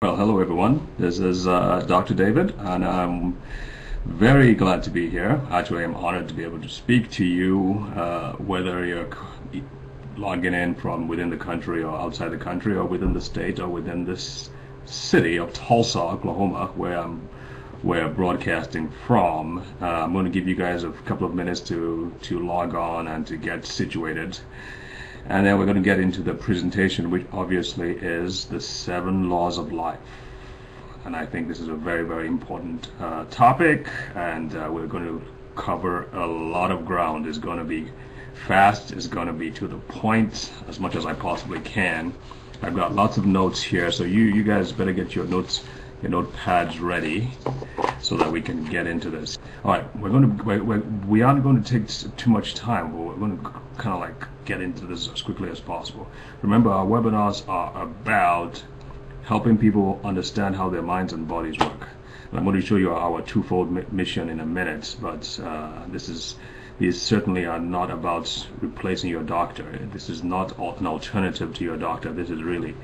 Well, hello everyone. This is Dr. David, and I'm very glad to be here. Actually, I'm honored to be able to speak to you, whether you're logging in from within the country or outside the country, or within the state, or within this city of Tulsa, Oklahoma, where I'm broadcasting from. I'm going to give you guys a couple of minutes to log on and to get situated. And then we're going to get into the presentation, which obviously is the 7 laws of life. And I think this is a very, very important topic, and we're going to cover a lot of ground. It's going to be fast, it's going to be to the point as much as I possibly can. I've got lots of notes here, so you guys better get your notepads ready so that we can get into this. All right, we aren't going to take too much time, but we're going to kind of like get into this as quickly as possible. Remember, our webinars are about helping people understand how their minds and bodies work. And I'm going to show you our twofold mission in a minute, but these certainly are not about replacing your doctor. This is not an alternative to your doctor. This is really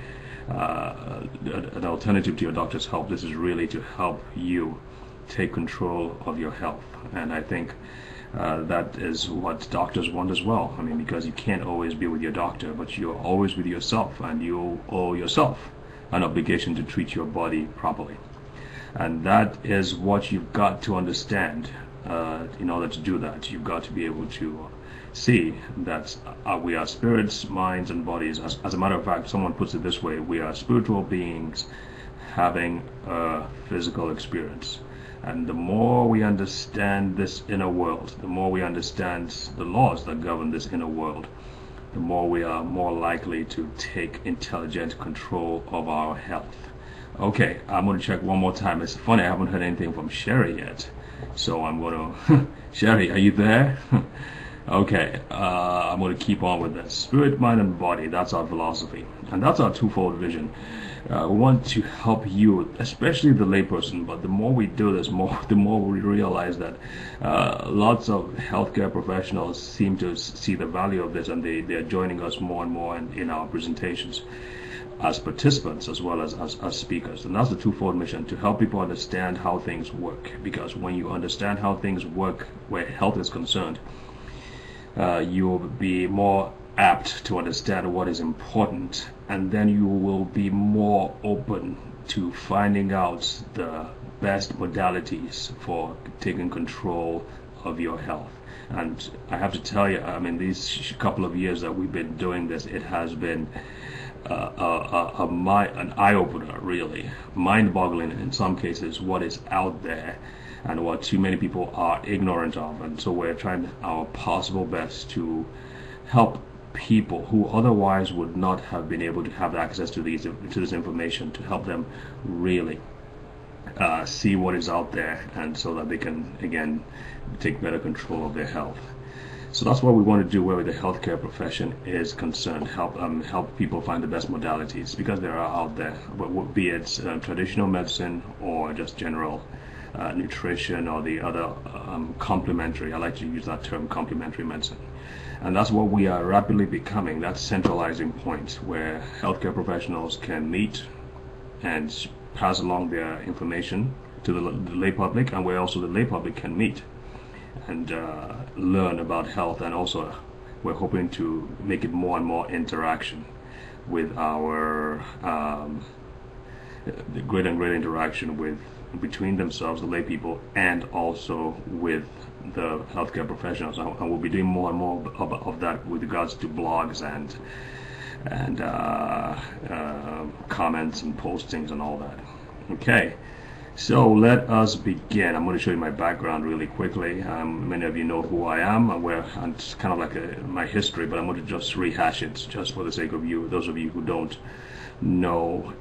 an alternative to your doctor's help. This is really to help you take control of your health. And I think that is what doctors want as well. I mean, because you can't always be with your doctor, but you're always with yourself, and you owe yourself an obligation to treat your body properly. And that is what you've got to understand. In order to do that, you've got to be able to see that we are spirits, minds, and bodies. As a matter of fact, someone puts it this way: we are spiritual beings having a physical experience. And the more we understand this inner world, the more we understand the laws that govern this inner world, the more we are more likely to take intelligent control of our health. Okay, I'm going to check one more time. It's funny, I haven't heard anything from Sherry yet. So I'm going to... Sherry, are you there? Okay, I'm going to keep on with this. Spirit, mind, and body, that's our philosophy. And that's our twofold vision. We want to help you, especially the layperson, but the more we do this, the more we realize that lots of healthcare professionals seem to see the value of this, and they're joining us more and more in our presentations as participants as well as speakers. And that's the twofold mission: to help people understand how things work. Because when you understand how things work where health is concerned, you'll be more apt to understand what is important, and then you will be more open to finding out the best modalities for taking control of your health. And I have to tell you, I mean, these couple of years that we've been doing this, it has been an eye-opener, really. Mind-boggling in some cases, what is out there and what too many people are ignorant of. And so we're trying our possible best to help people who otherwise would not have been able to have access to this information, to help them really see what is out there, and so that they can again take better control of their health. So that's what we want to do where the healthcare profession is concerned: help people find the best modalities, because there are out there, but be it traditional medicine or just general nutrition, or the other complementary. I like to use that term, complementary medicine. And that's what we are rapidly becoming, that centralizing point where healthcare professionals can meet and pass along their information to the lay public, and where also the lay public can meet and learn about health. And also we're hoping to make it more and more interaction with our the greater and greater interaction between themselves, the lay people, and also with the healthcare professionals. And we'll be doing more and more of that with regards to blogs and comments and postings and all that. Okay, so let us begin. I'm going to show you my background really quickly. Many of you know who I am, and it's kind of like my history, but I'm going to just rehash it just for the sake of you, those of you who don't know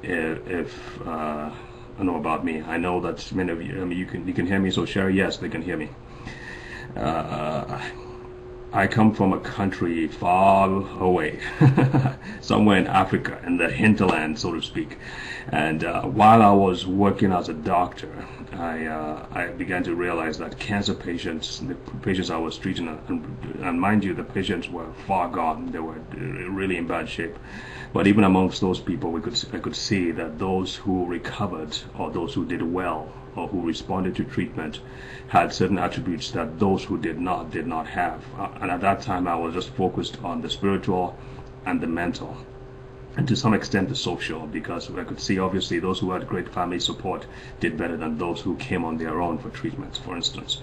know about me. I know that many of you, I mean, you can hear me. So Sherry, yes, they can hear me. I come from a country far away, somewhere in Africa, in the hinterland, so to speak. And while I was working as a doctor, I began to realize that cancer patients, the patients I was treating, and mind you, the patients were far gone. They were really in bad shape. But even amongst those people, I could see that those who recovered, or those who did well, or who responded to treatment, had certain attributes that those who did not have. And at that time, I was just focused on the spiritual and the mental, and to some extent the social, because I could see obviously those who had great family support did better than those who came on their own for treatments, for instance.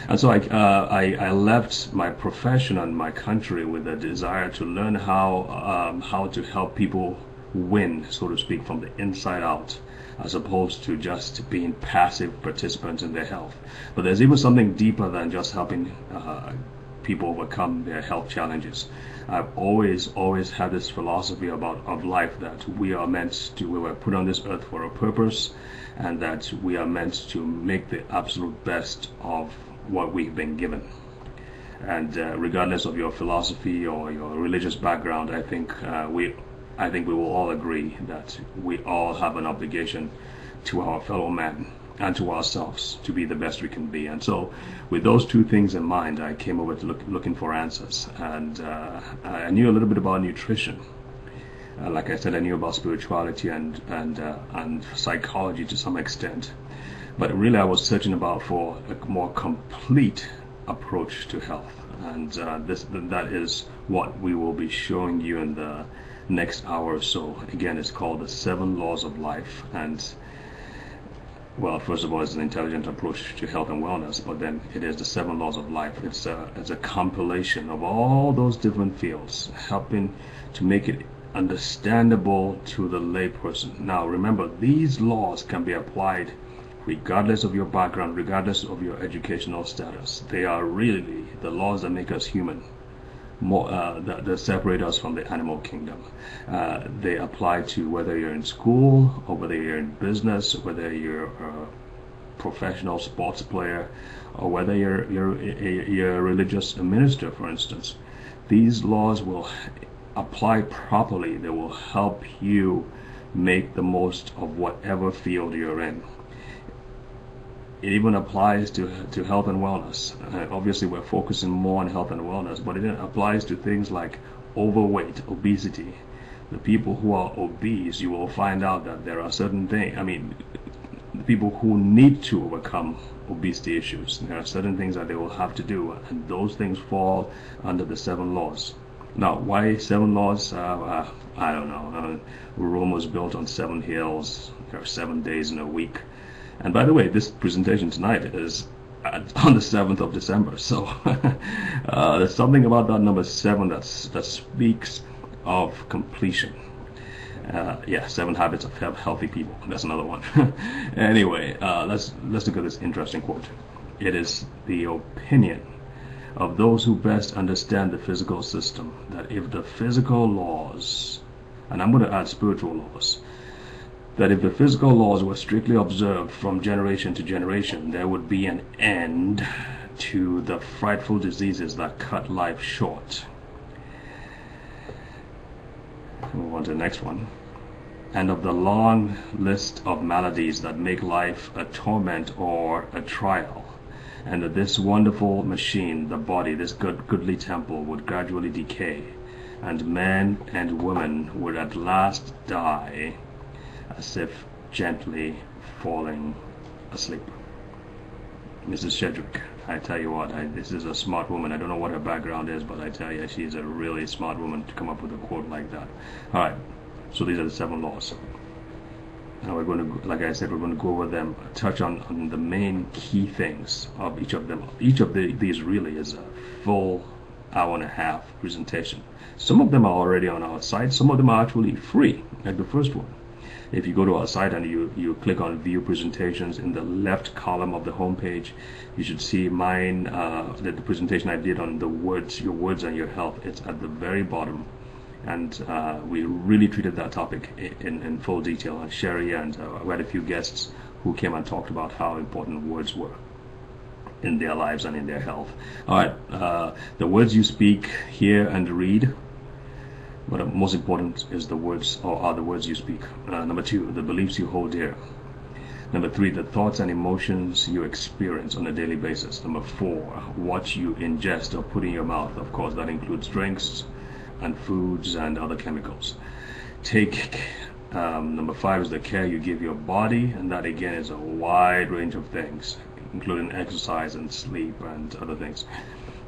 And so I left my profession and my country with a desire to learn how to help people win, so to speak, from the inside out, as opposed to just being passive participants in their health. But there's even something deeper than just helping people overcome their health challenges. I've always had this philosophy of life, that we were put on this earth for a purpose, and that we are meant to make the absolute best of what we've been given. And regardless of your philosophy or your religious background, I think we will all agree that we all have an obligation to our fellow man and to ourselves to be the best we can be. And so with those two things in mind, I came over to looking for answers. And I knew a little bit about nutrition. Like I said, I knew about spirituality and psychology to some extent. But really I was searching for a more complete approach to health. And that is what we will be showing you in the next hour or so. Again, it's called the 7 Laws of Life. And well, first of all, it's an intelligent approach to health and wellness, but then it is the 7 Laws of Life. It's a compilation of all those different fields, helping to make it understandable to the layperson. Now, remember, these laws can be applied regardless of your background, regardless of your educational status. They are really the laws that make us human, that separate us from the animal kingdom. They apply to whether you're in school, or whether you're in business, whether you're a professional sports player, or whether you're a religious minister, for instance. These laws will apply properly. They will help you make the most of whatever field you're in. It even applies to health and wellness. Obviously, we're focusing more on health and wellness, but it applies to things like overweight, obesity. The people who are obese, you will find out that there are certain things, the people who need to overcome obesity issues, there are certain things that they will have to do, and those things fall under the 7 laws. Now, why 7 laws? I don't know. Rome was built on 7 hills. There are 7 days in a week. And by the way, this presentation tonight is on the 7th of December. So there's something about that number 7 that speaks of completion. 7 Habits of Healthy People. That's another one. Anyway, let's look at this interesting quote. It is the opinion of those who best understand the physical system that if the physical laws, and I'm going to add spiritual laws, that if the physical laws were strictly observed from generation to generation, there would be an end to the frightful diseases that cut life short. Move on to the next one. And of the long list of maladies that make life a torment or a trial, and that this wonderful machine, the body, this goodly temple, would gradually decay, and men and women would at last die, as if gently falling asleep. Mrs. Shedrick, I tell you what, this is a smart woman. I don't know what her background is, but I tell you, she's a really smart woman to come up with a quote like that. All right, so these are the 7 laws. Now we're going to, like I said, we're going to go over them, touch on the main key things of each of them. Each of these really is a full hour-and-a-half presentation. Some of them are already on our site. Some of them are actually free, like the first one. If you go to our site and you click on View Presentations, in the left column of the homepage, you should see mine, the presentation I did on the words, your words and your health. It's at the very bottom. And we really treated that topic in full detail. And Sherry and we had a few guests who came and talked about how important words were in their lives and in their health. All right, the words you speak, hear, and read. But most important is the words, or are the words you speak. Number 2, the beliefs you hold dear. Number 3, the thoughts and emotions you experience on a daily basis. Number 4, what you ingest or put in your mouth. Of course, that includes drinks and foods and other chemicals. take. Number 5 is the care you give your body, and that again is a wide range of things, including exercise and sleep and other things.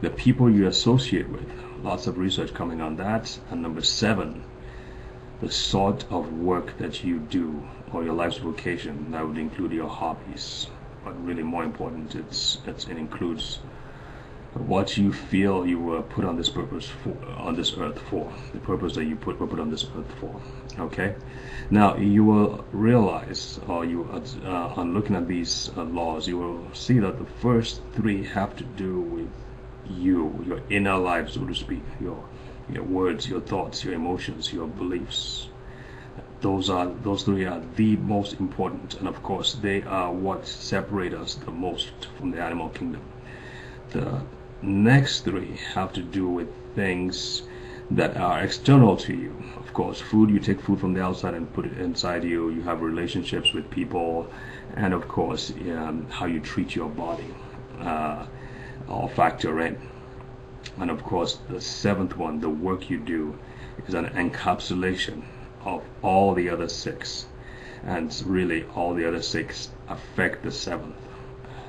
The people you associate with, lots of research coming on that. And number 7, the sort of work that you do, or your life's vocation. That would include your hobbies, but really more important, it includes what you feel you were put on this purpose for, on this earth for, the purpose that you were put on this earth for. Okay, now you will realize, or on looking at these laws, you will see that the first 3 have to do with you, your inner life, so to speak, your words, your thoughts, your emotions, your beliefs. Those 3 are the most important, and of course they are what separate us the most from the animal kingdom. The next 3 have to do with things that are external to you. Of course, food, you take food from the outside and put it inside you. You have relationships with people, and of course how you treat your body all factor in. And of course the 7th one, the work you do, is an encapsulation of all the other 6, and really all the other 6 affect the 7th.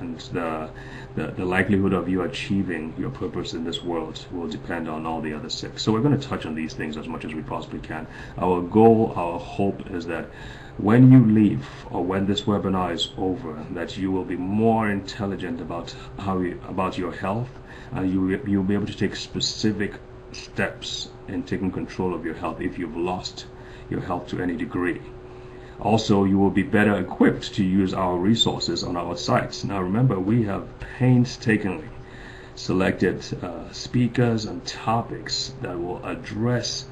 And the likelihood of you achieving your purpose in this world will depend on all the other 6. So we're going to touch on these things as much as we possibly can. Our goal, our hope is that when you leave, or when this webinar is over, that you will be more intelligent about about your health, and you'll be able to take specific steps in taking control of your health if you've lost your health to any degree. Also, you will be better equipped to use our resources on our sites. Now remember, we have painstakingly selected speakers and topics that will address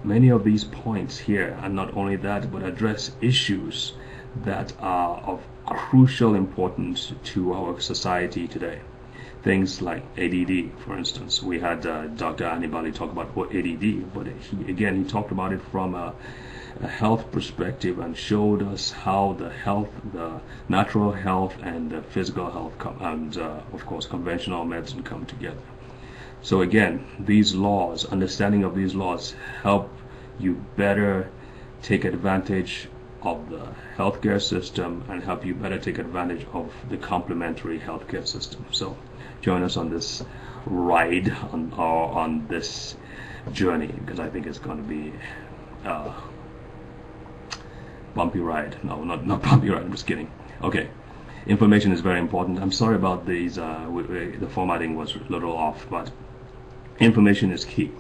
many of these points here, and not only that, but address issues that are of crucial importance to our society today. Things like ADD, for instance. We had Dr. Anibali talk about ADD, but he talked about it from a health perspective and showed us how the natural health and the physical health and of course conventional medicine come together. So again, these laws, understanding of these laws, help you better take advantage of the healthcare system and help you better take advantage of the complementary healthcare system. So join us on this ride, on this journey, because I think it's going to be bumpy ride. No, not bumpy ride, I'm just kidding. Okay, information is very important. I'm sorry about these, the formatting was a little off, but information is key.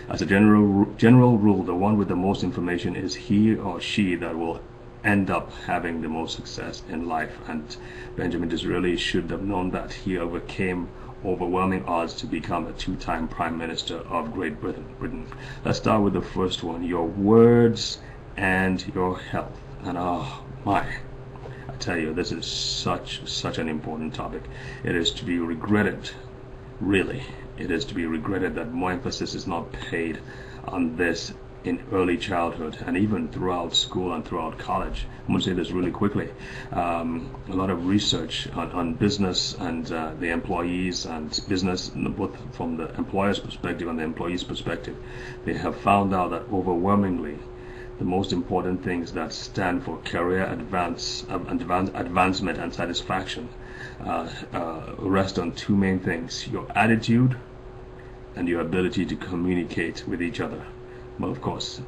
As a general rule, the one with the most information is he or she that will end up having the most success in life. And Benjamin Disraeli should have known that. He overcame overwhelming odds to become a 2-time Prime Minister of Great Britain. Let's start with the first one, your words and your health. And oh my, I tell you, this is such an important topic. It is to be regretted, really. It is to be regretted that more emphasis is not paid on this in early childhood and even throughout school and throughout college. I'm going to say this really quickly. A lot of research on business and the employees and business, both from the employer's perspective and the employee's perspective, they have found out that overwhelmingly the most important things that stand for career advancement and satisfaction rest on 2 main things: your attitude and your ability to communicate with each other. But of course,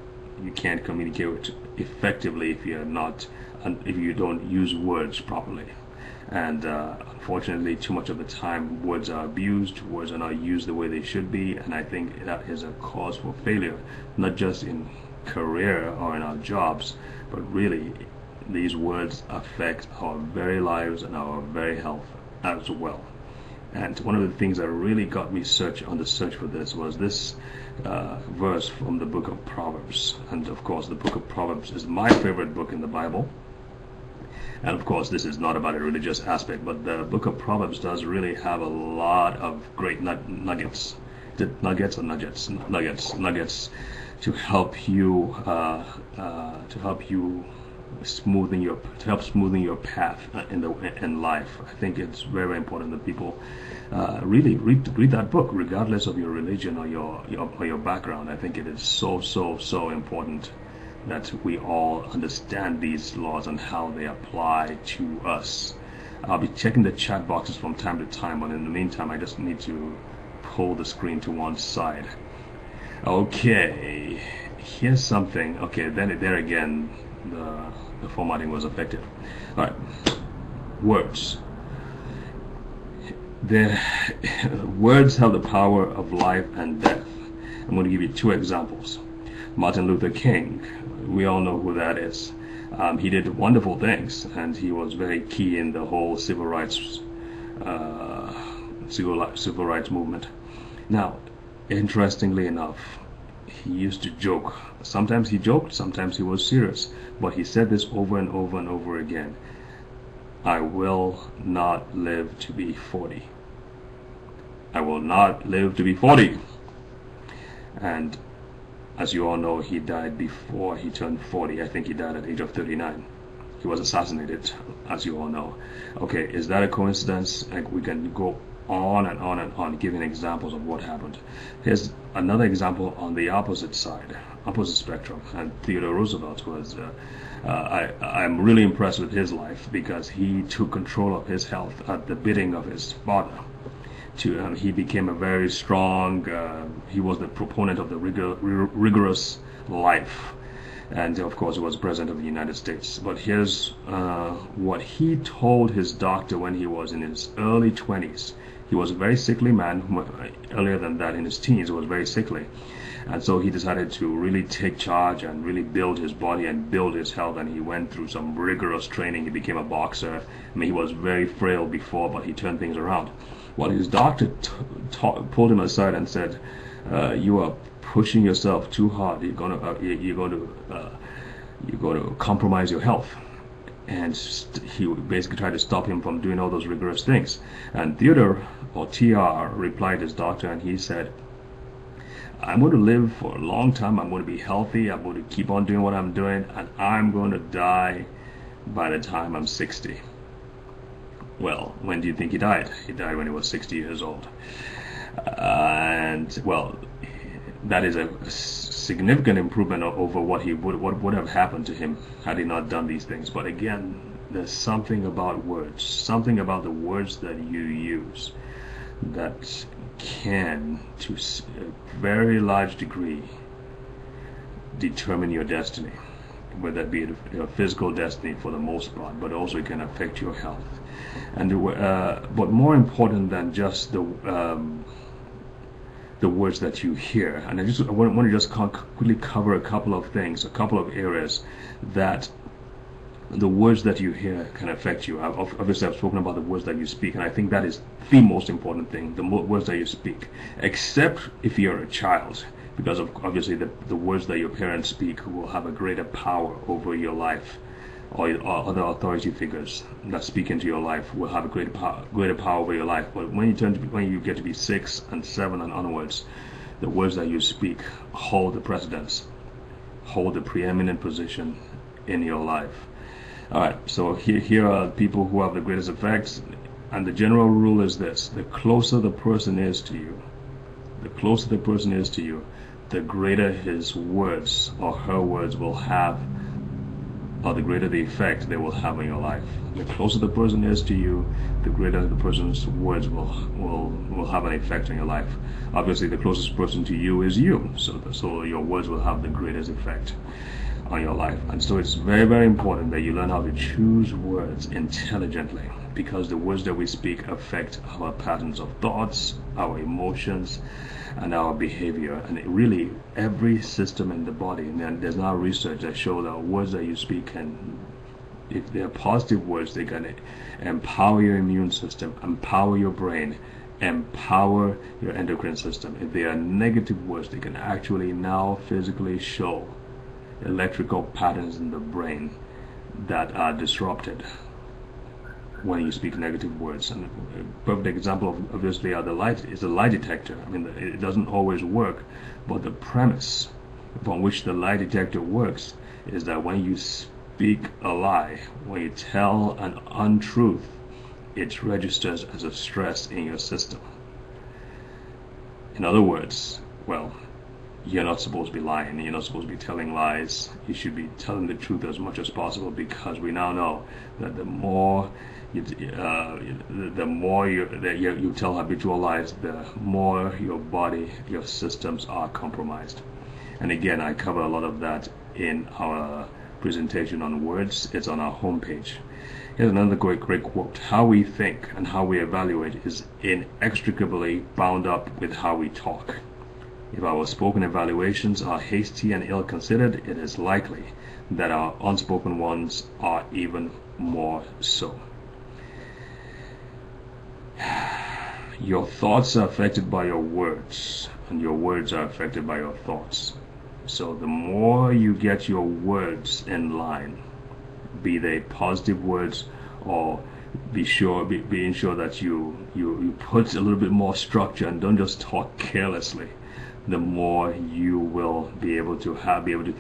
you can't communicate effectively if you don't use words properly. And unfortunately, too much of the time, words are abused, words are not used the way they should be, and I think that is a cause for failure, not just in career or in our jobs, but really these words affect our very lives and our very health as well. And one of the things that really got me on the search for this was this verse from the book of Proverbs. And of course, the book of Proverbs is my favorite book in the Bible. And of course, this is not about a religious aspect, but the book of Proverbs does really have a lot of great nuggets to help you smoothing your path in life. I think it's very, very important that people really read that book, regardless of your religion or your background. I think it is so important that we all understand these laws and how they apply to us. I'll be checking the chat boxes from time to time, but in the meantime, I just need to pull the screen to one side. Okay, here's something. Okay, then there again, the formatting was affected. All right, words. The words have the power of life and death. I'm going to give you two examples. Martin Luther King, we all know who that is. He did wonderful things, and he was very key in the whole civil rights movement. Now, interestingly enough, he used to joke. Sometimes he joked, sometimes he was serious, but he said this over and over and over again: I will not live to be 40. I will not live to be 40. And as you all know, he died before he turned 40. I think he died at the age of 39. He was assassinated, as you all know. Okay, is that a coincidence? Like, we can go on and on and on giving examples of what happened. Here's another example on the opposite side, opposite spectrum. And Theodore Roosevelt was, I'm really impressed with his life, because he took control of his health at the bidding of his father. He became a very strong, he was the proponent of the rigorous life, and of course he was president of the United States. But here's what he told his doctor when he was in his early 20s. He was a very sickly man. Earlier than that, in his teens, he was very sickly, and so he decided to really take charge and really build his body and build his health, and he went through some rigorous training. He became a boxer. I mean, he was very frail before, but he turned things around. Well, his doctor pulled him aside and said, "You are pushing yourself too hard. You're going to compromise your health." And he basically tried to stop him from doing all those rigorous things. And Theodore, or TR, replied to his doctor, and he said, "I'm going to live for a long time. I'm going to be healthy. I'm going to keep on doing what I'm doing, and I'm going to die by the time I'm 60. Well, when do you think he died? He died when he was 60 years old. And, well, that is a significant improvement over what would have happened to him had he not done these things. But again, there's something about words, something about the words that you use that can, to a very large degree, determine your destiny, whether it be your physical destiny for the most part, but also it can affect your health. And but more important than just the words that you hear, and I want to just quickly cover a couple of things, a couple of areas that the words that you hear can affect you. Obviously, I've spoken about the words that you speak, and I think that is the most important thing, the words that you speak, except if you're a child, because obviously the words that your parents speak will have a greater power over your life, or other authority figures that speak into your life will have a greater power over your life. But when you get to be 6 and 7 and onwards, the words that you speak hold the precedence, hold the preeminent position in your life. All right, so here are people who have the greatest effects, and the general rule is this: the closer the person is to you, the greater his words or her words will have, or the greater the effect they will have on your life. The closer the person is to you, the greater the person's words will have an effect on your life. Obviously, the closest person to you is you, so your words will have the greatest effect on your life. And so it's very, very important that you learn how to choose words intelligently, because the words that we speak affect our patterns of thoughts, our emotions, and our behavior, and really every system in the body. And there's now research that show that words that you speak can, if they're positive words, they can empower your immune system, empower your brain, empower your endocrine system. If they are negative words, they can actually now physically show electrical patterns in the brain that are disrupted when you speak negative words. And a perfect example of obviously is a lie detector. I mean, it doesn't always work, but the premise upon which the lie detector works is that when you speak a lie, when you tell an untruth, it registers as a stress in your system. In other words, well, you're not supposed to be lying. You're not supposed to be telling lies. You should be telling the truth as much as possible, because we now know that the more you tell habitual lies, the more your body, your systems are compromised. And again, I cover a lot of that in our presentation on words. It's on our homepage. Here's another great quote. How we think and how we evaluate is inextricably bound up with how we talk. If our spoken evaluations are hasty and ill-considered, it is likely that our unspoken ones are even more so. Your thoughts are affected by your words, and your words are affected by your thoughts. So the more you get your words in line, be they positive words, or being sure that you put a little bit more structure and don't just talk carelessly, the more you will be able to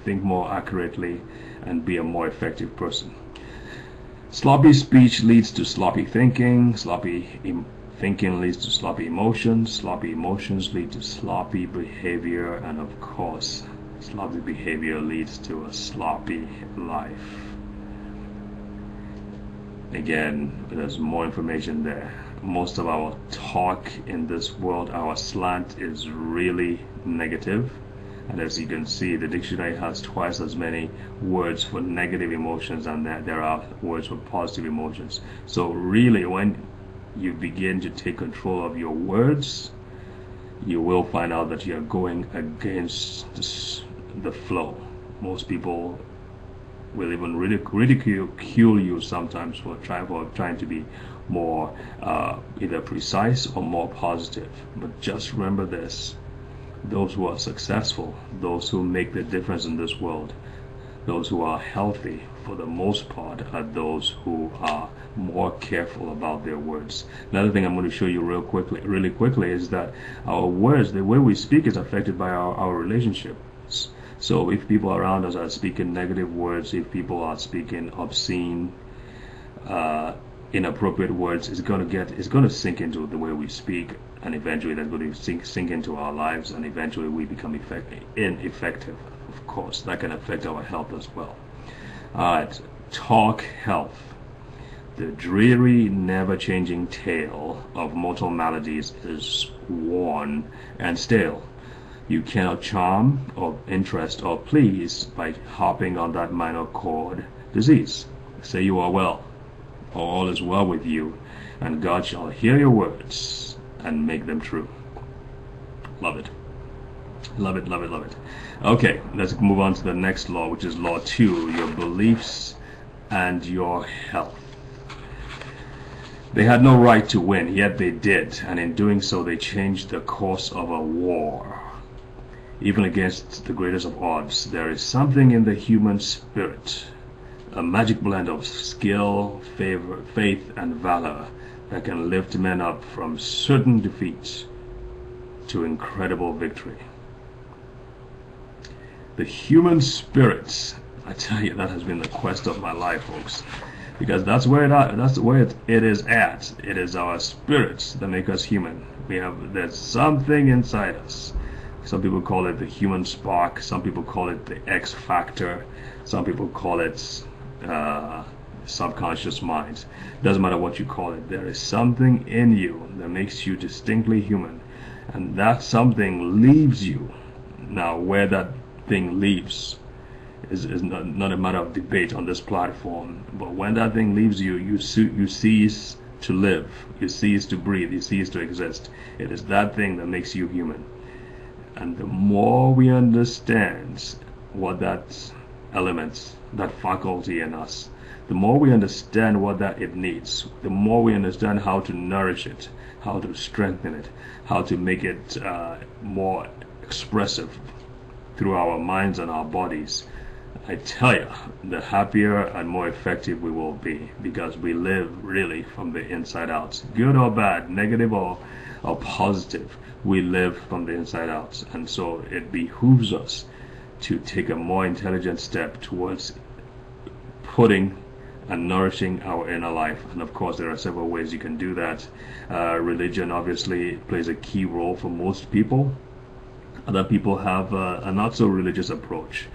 think more accurately and be a more effective person. Sloppy speech leads to sloppy thinking. Sloppy thinking leads to sloppy emotions. Sloppy emotions lead to sloppy behavior, and of course, sloppy behavior leads to a sloppy life. Again, there's more information there. Most of our talk in this world, our slant, is really negative. And as you can see, the dictionary has twice as many words for negative emotions than there are words for positive emotions. So really, when you begin to take control of your words, you will find out that you're going against the flow. Most people will even ridicule you sometimes for trying to be more either precise or more positive. But just remember this: those who are successful, those who make the difference in this world, those who are healthy, for the most part, are those who are more careful about their words. Another thing I'm going to show you really quickly is that our words, the way we speak, is affected by our relationships. So if people around us are speaking negative words, if people are speaking obscene, inappropriate words, it's going to sink into the way we speak, and eventually that's going to sink into our lives, and eventually we become ineffective. Of course, that can affect our health as well. Alright, talk health. The dreary, never-changing tale of mortal maladies is worn and stale. You cannot charm or interest or please by harping on that minor chord disease. Say you are well, or all is well with you, and God shall hear your words and make them true. Love it. Love it, love it, love it. Okay, let's move on to the next law, which is law 2, your beliefs and your health. They had no right to win, yet they did, and in doing so they changed the course of a war. Even against the greatest of odds, there is something in the human spirit, a magic blend of skill, faith, and valor that can lift men up from certain defeats to incredible victory. The human spirit, I tell you, that has been the quest of my life, folks, because that's where it is at. It is our spirits that make us human. There's something inside us. Some people call it the human spark. Some people call it the X factor. Some people call it subconscious mind. Doesn't matter what you call it. There is something in you that makes you distinctly human, and that something leaves you. Now, where that thing leaves is not a matter of debate on this platform. But when that thing leaves you, you cease to live. You cease to breathe. You cease to exist. It is that thing that makes you human. And the more we understand what that element, that faculty in us, the more we understand what that it needs, the more we understand how to nourish it, how to strengthen it, how to make it more expressive through our minds and our bodies, I tell you, the happier and more effective we will be, because we live really from the inside out. Good or bad, negative or positive, we live from the inside out. And so it behooves us to take a more intelligent step towards putting and nourishing our inner life. And of course, there are several ways you can do that. Religion obviously plays a key role for most people. Other people have a not so religious approach.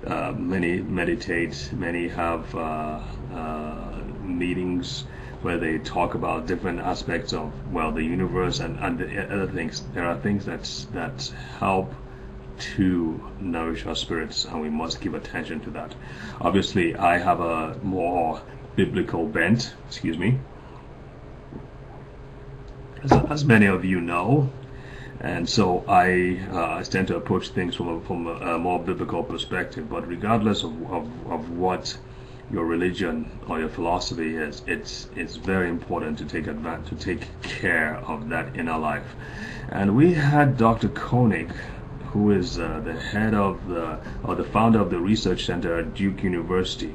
Many meditate, many have meetings where they talk about different aspects of, well, the universe and the other things. There are things that help to nourish our spirits, and we must give attention to that. Obviously, I have a more biblical bent, excuse me, as many of you know, and so I tend to approach things from a more biblical perspective. But regardless of what your religion or your philosophy is, it's very important to take care of that inner life. And we had Dr. Koenig, who is the head of the founder of the research center at Duke University,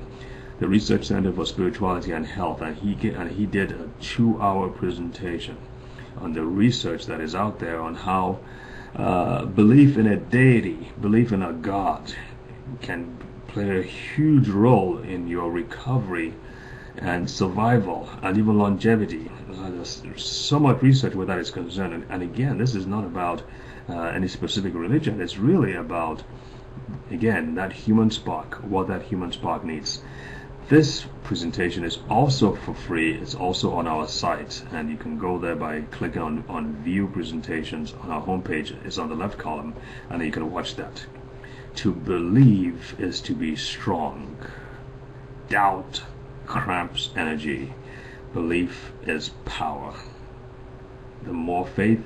the Research Center for Spirituality and Health, and he did a 2-hour presentation on the research that is out there on how belief in a deity, belief in a God, can play a huge role in your recovery and survival and even longevity. There's so much research where that is concerned, and again, this is not about any specific religion. It's really about, again, that human spark, what that human spark needs. This presentation is also for free. It's also on our site, and you can go there by clicking on view presentations on our homepage. It's on the left column, and you can watch that. To believe is to be strong. Doubt cramps energy. Belief is power. The more faith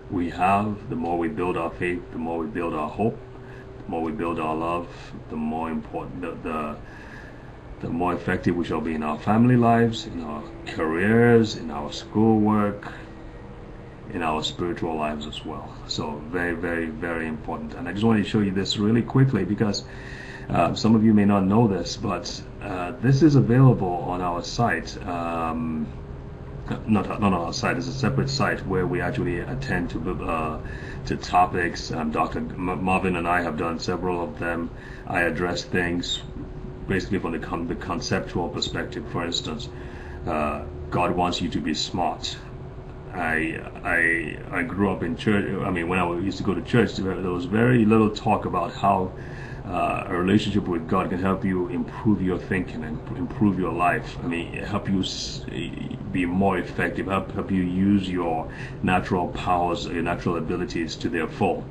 we have, the more we build our faith, the more we build our hope, the more we build our love, the more important, the more effective we shall be in our family lives, in our careers, in our schoolwork, in our spiritual lives as well. So very, very, very important. And I just wanted to show you this really quickly because some of you may not know this, but this is available on our site. Not on our site. It's a separate site where we actually attend to topics. Dr. Marvin and I have done several of them. I address things basically from the conceptual perspective. For instance, God wants you to be smart. I grew up in church. I mean, when I used to go to church, there was very little talk about how a relationship with God can help you improve your thinking and improve your life. I mean, help you be more effective, help you use your natural powers, your natural abilities to their full.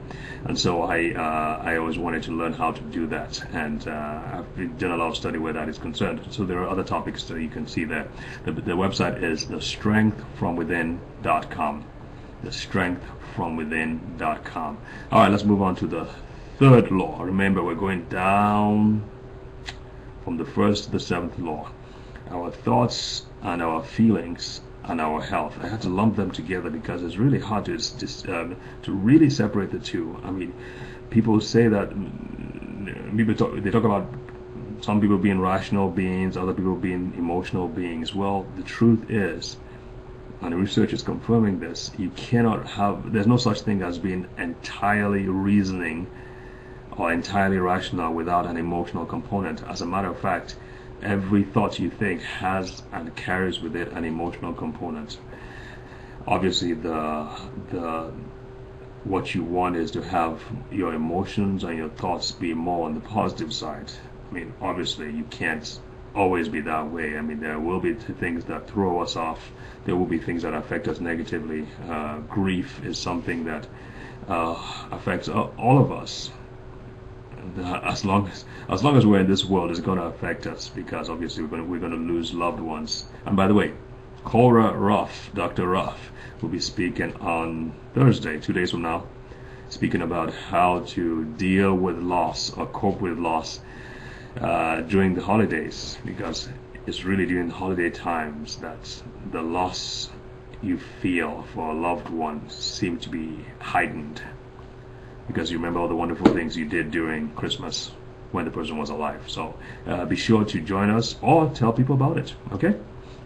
And so I always wanted to learn how to do that, and I've done a lot of study where that is concerned. So there are other topics that you can see there. The website is thestrengthfromwithin.com. thestrengthfromwithin.com. All right, let's move on to the third law. Remember, we're going down from the first to the seventh law. Our thoughts and our feelings and our health. I had to lump them together because it's really hard to really separate the two. I mean, people say that they talk about some people being rational beings, other people being emotional beings. Well, the truth is, and the research is confirming this, there's no such thing as being entirely reasoning or entirely rational without an emotional component. As a matter of fact, every thought you think has and carries with it an emotional component. Obviously, what you want is to have your emotions and your thoughts be more on the positive side. I mean, obviously, you can't always be that way. I mean, there will be things that throw us off. There will be things that affect us negatively. Grief is something that affects all of us. As long as we're in this world, it's going to affect us, because obviously we're going to lose loved ones. And by the way, Cora Ruff, Dr. Ruff, will be speaking on Thursday, 2 days from now, speaking about how to deal with loss or cope with loss during the holidays, because it's really during the holiday times that the loss you feel for a loved one seems to be heightened, because you remember all the wonderful things you did during Christmas when the person was alive. So be sure to join us or tell people about it. Okay?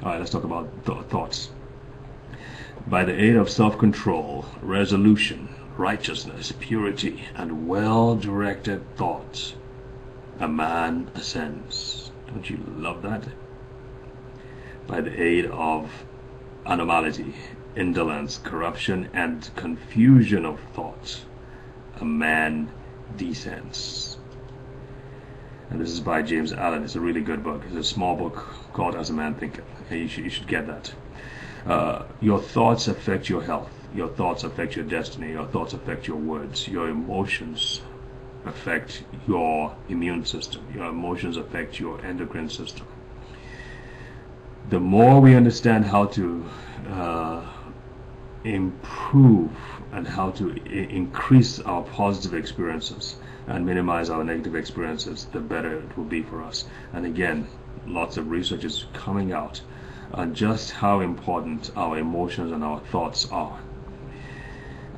All right, let's talk about thoughts. By the aid of self-control, resolution, righteousness, purity, and well-directed thoughts, a man ascends. Don't you love that? By the aid of anomality, indolence, corruption, and confusion of thought, a man descends. And this is by James Allen. It's a really good book. It's a small book called As a Man Thinketh. You should get that. Your thoughts affect your health. Your thoughts affect your destiny. Your thoughts affect your words. Your emotions affect your immune system. Your emotions affect your endocrine system. The more we understand how to improve and how to increase our positive experiences and minimize our negative experiences, the better it will be for us. And again, lots of research is coming out on just how important our emotions and our thoughts are.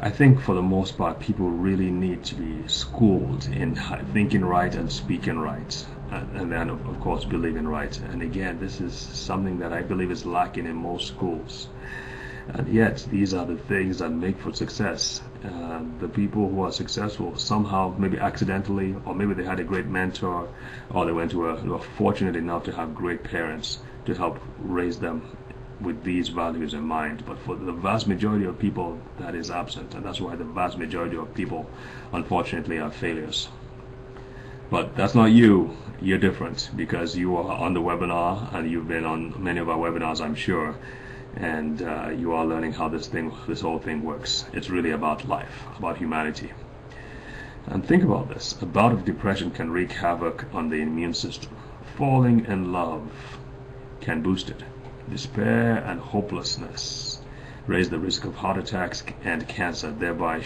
I think for the most part, people really need to be schooled in thinking right and speaking right, and then of course believing right. And again, this is something that I believe is lacking in most schools. And yet, these are the things that make for success. The people who are successful somehow, maybe accidentally, or maybe they had a great mentor, or they were fortunate enough to have great parents to help raise them with these values in mind. But for the vast majority of people, that is absent, and that's why the vast majority of people, unfortunately, are failures. But that's not you. You're different, because you are on the webinar, and you've been on many of our webinars, I'm sure, and you are learning how this whole thing works. It's really about life, about humanity. And think about this. A bout of depression can wreak havoc on the immune system. Falling in love can boost it. Despair and hopelessness raise the risk of heart attacks and cancer, thereby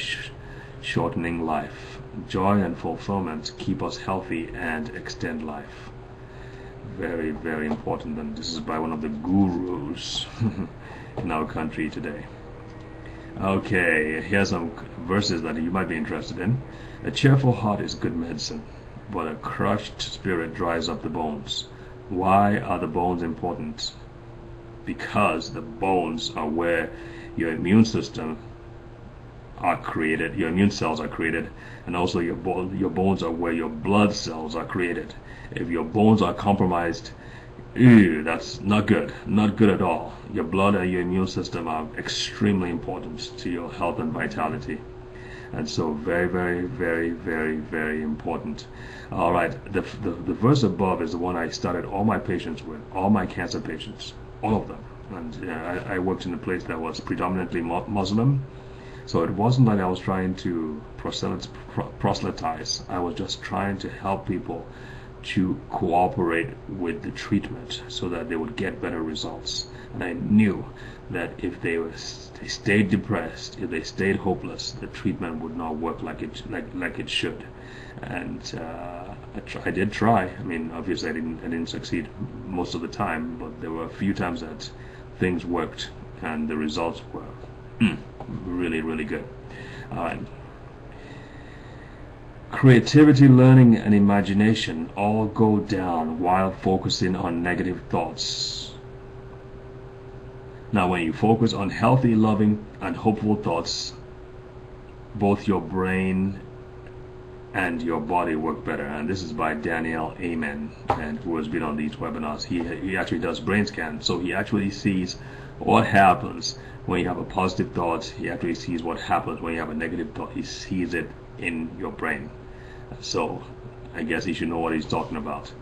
shortening life. Joy and fulfillment keep us healthy and extend life. Very, very important, and this is by one of the gurus in our country today. Okay, here's some verses that you might be interested in. A cheerful heart is good medicine, but a crushed spirit dries up the bones. Why are the bones important? Because the bones are where your immune system are created, your immune cells are created, and also your bones are where your blood cells are created. If your bones are compromised, that's not good at all. Your blood and your immune system are extremely important to your health and vitality, and so very, very, very, very, very important. All right, the verse above is the one I started all my patients with, all my cancer patients, all of them. And I worked in a place that was predominantly Muslim, so it wasn't like I was trying to proselytize. I was just trying to help people to cooperate with the treatment so that they would get better results. And I knew that if they stayed depressed, if they stayed hopeless, the treatment would not work like it should. And I did try. I mean, obviously I didn't succeed most of the time, but there were a few times that things worked and the results were really, really good. All right. Creativity, learning, and imagination all go down while focusing on negative thoughts. Now, when you focus on healthy, loving, and hopeful thoughts, both your brain and your body work better. And this is by Daniel Amen, and who has been on these webinars. He actually does brain scans, so he actually sees what happens when you have a positive thought. He actually sees what happens when you have a negative thought. He sees it in your brain. So I guess he should know what he's talking about.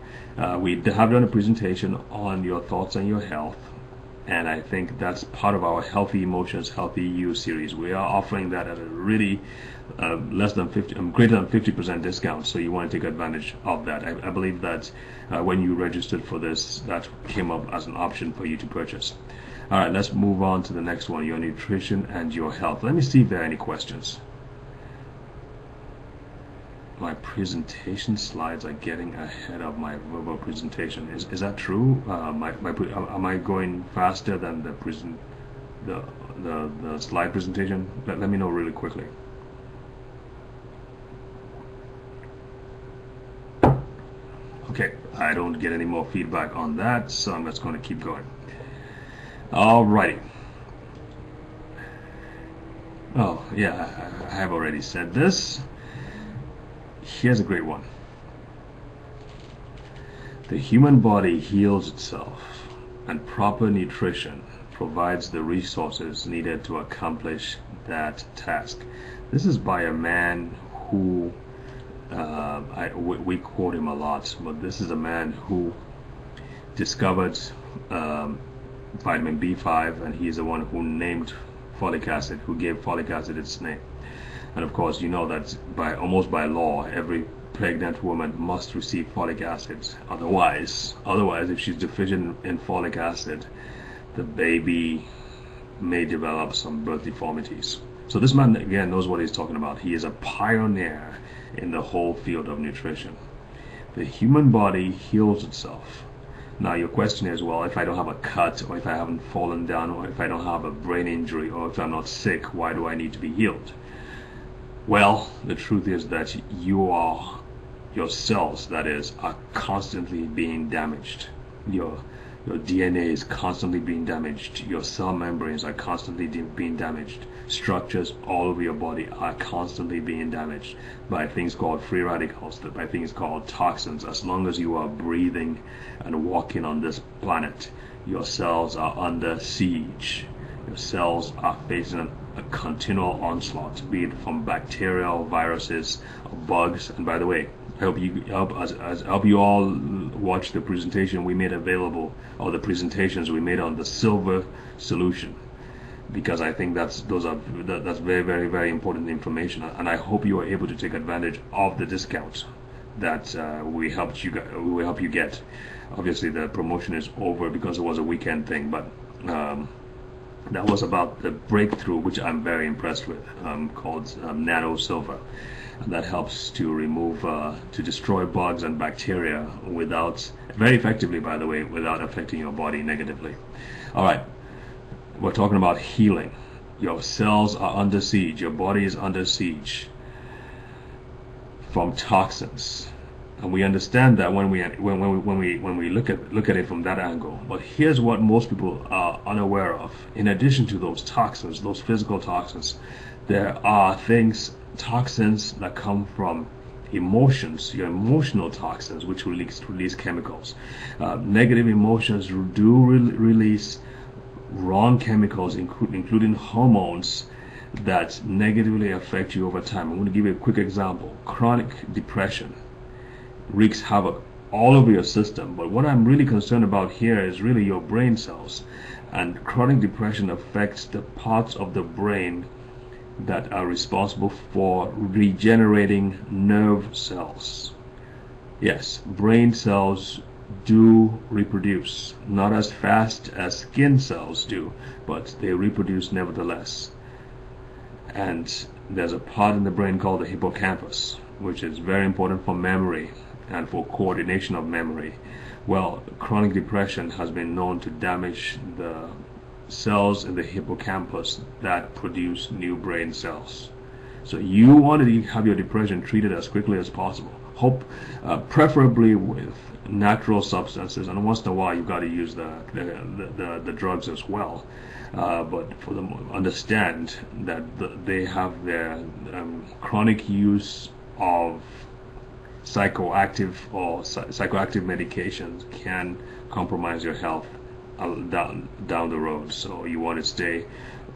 We have done a presentation on your thoughts and your health, and I think that's part of our Healthy Emotions, Healthy You series. We are offering that at a really greater than 50% discount, so you want to take advantage of that. I believe that when you registered for this, that came up as an option for you to purchase. All right, let's move on to the next one, your nutrition and your health. Let me see if there are any questions. My presentation slides are getting ahead of my verbal presentation. Is that true? Am I going faster than the slide presentation? Let me know really quickly. Okay, I don't get any more feedback on that, so I'm just going to keep going. Alrighty. Oh yeah, I have already said this. Here's a great one. The human body heals itself, and proper nutrition provides the resources needed to accomplish that task. This is by a man who, we quote him a lot, but this is a man who discovered vitamin B5, and he's the one who named folic acid, who gave folic acid its name. And of course, you know that almost by law, every pregnant woman must receive folic acid. Otherwise, if she's deficient in folic acid, the baby may develop some birth deformities. So this man, again, knows what he's talking about. He is a pioneer in the whole field of nutrition. The human body heals itself. Now your question is, well, if I don't have a cut, or if I haven't fallen down, or if I don't have a brain injury, or if I'm not sick, why do I need to be healed? Well, the truth is that your cells, that is, are constantly being damaged. Your DNA is constantly being damaged. Your cell membranes are constantly being damaged. Structures all over your body are constantly being damaged by things called free radicals, by things called toxins. As long as you are breathing and walking on this planet, your cells are under siege. Your cells are facing a continual onslaught, be it from bacterial, viruses, bugs. And by the way, I hope you all watch the presentation we made available, or the presentations we made on the silver solution, because I think that's very, very, very important information, and I hope you are able to take advantage of the discount that we help you get. Obviously, the promotion is over because it was a weekend thing, but that was about the breakthrough, which I'm very impressed with, called Nano Silver. And that helps to remove, to destroy bugs and bacteria very effectively, by the way, without affecting your body negatively. All right, we're talking about healing. Your cells are under siege. Your body is under siege from toxins, and we understand that when we look at it from that angle. But here's what most people are unaware of. In addition to those toxins, those physical toxins, there are toxins that come from emotions, your emotional toxins, which release chemicals. Negative emotions do release wrong chemicals, including hormones, that negatively affect you over time. I'm going to give you a quick example. Chronic depression wreaks havoc all over your system, but what I'm really concerned about here is really your brain cells. And chronic depression affects the parts of the brain that are responsible for regenerating nerve cells. Yes, brain cells do reproduce, not as fast as skin cells do, but they reproduce nevertheless. And there's a part in the brain called the hippocampus, which is very important for memory and for coordination of memory. Well, chronic depression has been known to damage the cells in the hippocampus that produce new brain cells. So you want to have your depression treated as quickly as possible. Preferably with natural substances, and once in a while you've got to use the drugs as well. But for them, understand that they have their chronic use of psychoactive medications can compromise your health down the road. So you want to stay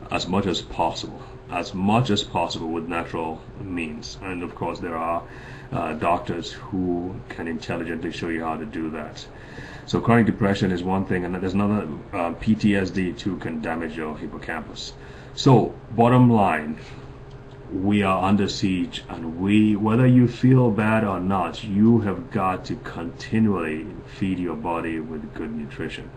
as much as possible with natural means. And of course there are doctors who can intelligently show you how to do that. So chronic depression is one thing, and there's another, PTSD too can damage your hippocampus. So bottom line, we are under siege, and whether you feel bad or not, you have got to continually feed your body with good nutrition.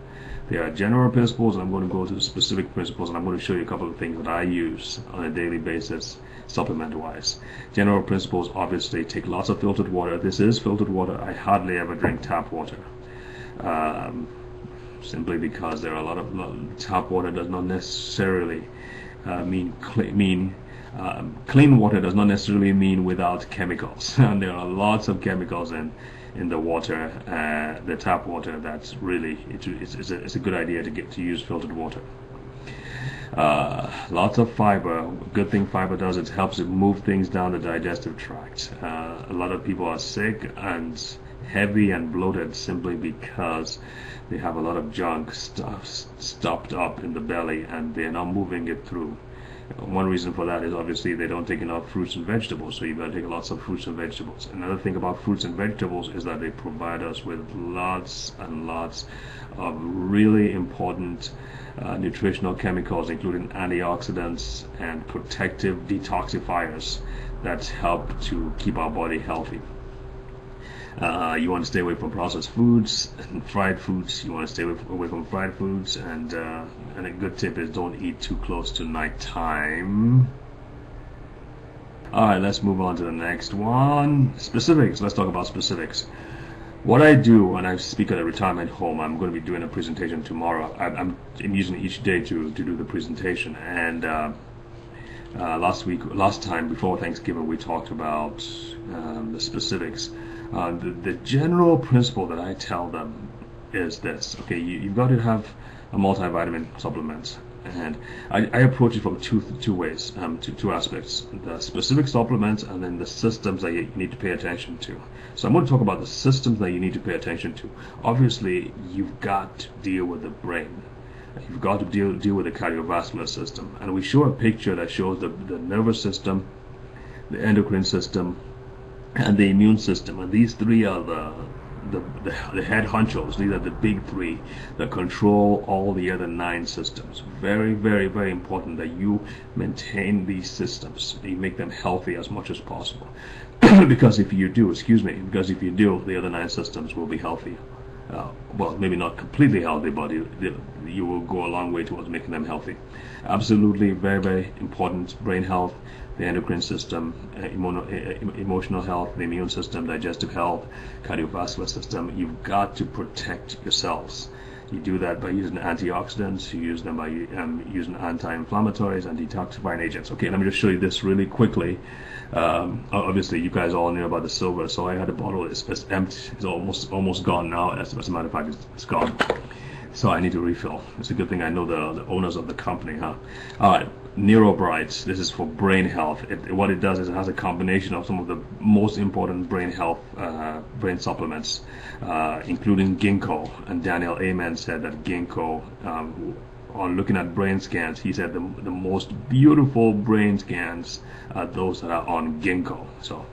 There are general principles, and I'm going to go to the specific principles, and I'm going to show you a couple of things that I use on a daily basis, supplement-wise. General principles, obviously, take lots of filtered water. This is filtered water. I hardly ever drink tap water, simply because there are a lot of tap water does not necessarily mean clean water does not necessarily mean without chemicals. And there are lots of chemicals in the water, the tap water. That's really it's a good idea to use filtered water. Lots of fiber. Good thing fiber does, it helps it move things down the digestive tract. A lot of people are sick, and heavy and bloated simply because they have a lot of junk stuff stopped up in the belly and they're not moving it through. One reason for that is obviously they don't take enough fruits and vegetables, so you've got to take lots of fruits and vegetables. Another thing about fruits and vegetables is that they provide us with lots and lots of really important nutritional chemicals, including antioxidants and protective detoxifiers that help to keep our body healthy. You want to stay away from processed foods and fried foods. You want to stay away from fried foods, and a good tip is don't eat too close to nighttime. All right, let's move on to the next one. Specifics. Let's talk about specifics. What I do when I speak at a retirement home, I'm going to be doing a presentation tomorrow. I'm using each day to do the presentation, and last time before Thanksgiving, we talked about the specifics. The general principle that I tell them is this: okay, you've got to have a multivitamin supplement, and I approach it from two ways, two aspects: the specific supplements and then the systems that you need to pay attention to. So I'm going to talk about the systems that you need to pay attention to. Obviously, you've got to deal with the brain. You've got to deal with the cardiovascular system, and we show a picture that shows the nervous system, the endocrine system, and the immune system, and these three are the head honchos. These are the big three that control all the other 9 systems. Very, very, very important that you maintain these systems, that you make them healthy as much as possible. because if you do, the other 9 systems will be healthy. Well, maybe not completely healthy, but you will go a long way towards making them healthy. Absolutely, very, very important. Brain health, the endocrine system, emotional health, the immune system, digestive health, cardiovascular system. You've got to protect yourselves. You do that by using antioxidants. You use them by using anti-inflammatories and detoxifying agents. Okay, let me just show you this really quickly. Obviously, you guys all knew about the silver, so I had a bottle. It's empty. It's almost gone now. As a matter of fact, it's gone. So I need to refill. It's a good thing I know the owners of the company, huh? All right, NeuroBright. This is for brain health. What it does is it has a combination of some of the most important brain health brain supplements, including ginkgo. And Daniel Amen said that ginkgo, on looking at brain scans, he said the most beautiful brain scans are those that are on ginkgo. So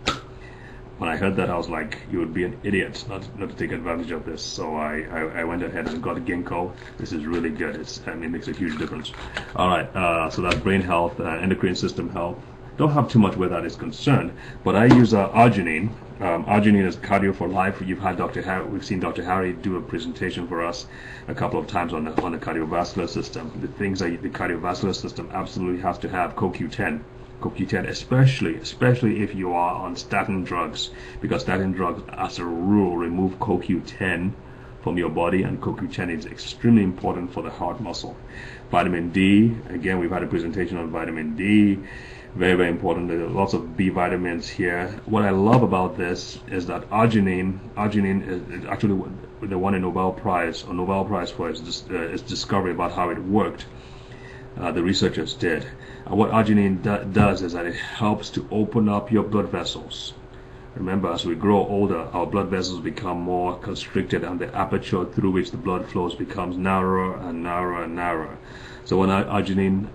when I heard that, I was like, you would be an idiot not to take advantage of this. So I went ahead and got ginkgo. This is really good. It makes a huge difference. All right, so that's brain health, endocrine system health. Don't have too much where that is concerned, but I use arginine. Arginine is Cardio for Life. We've seen Dr. Harry do a presentation for us a couple of times on the cardiovascular system. The things that the cardiovascular system absolutely has to have: CoQ10. CoQ10, especially if you are on statin drugs, because statin drugs, as a rule, remove CoQ10 from your body, and CoQ10 is extremely important for the heart muscle. Vitamin D, again, we've had a presentation on vitamin D. Very, very important. There are lots of B vitamins here. What I love about this is that arginine is actually the one in Nobel Prize for its discovery about how it worked. The researchers did. What arginine does is that it helps to open up your blood vessels. Remember, as we grow older, our blood vessels become more constricted, and the aperture through which the blood flows becomes narrower and narrower and narrower. So what arginine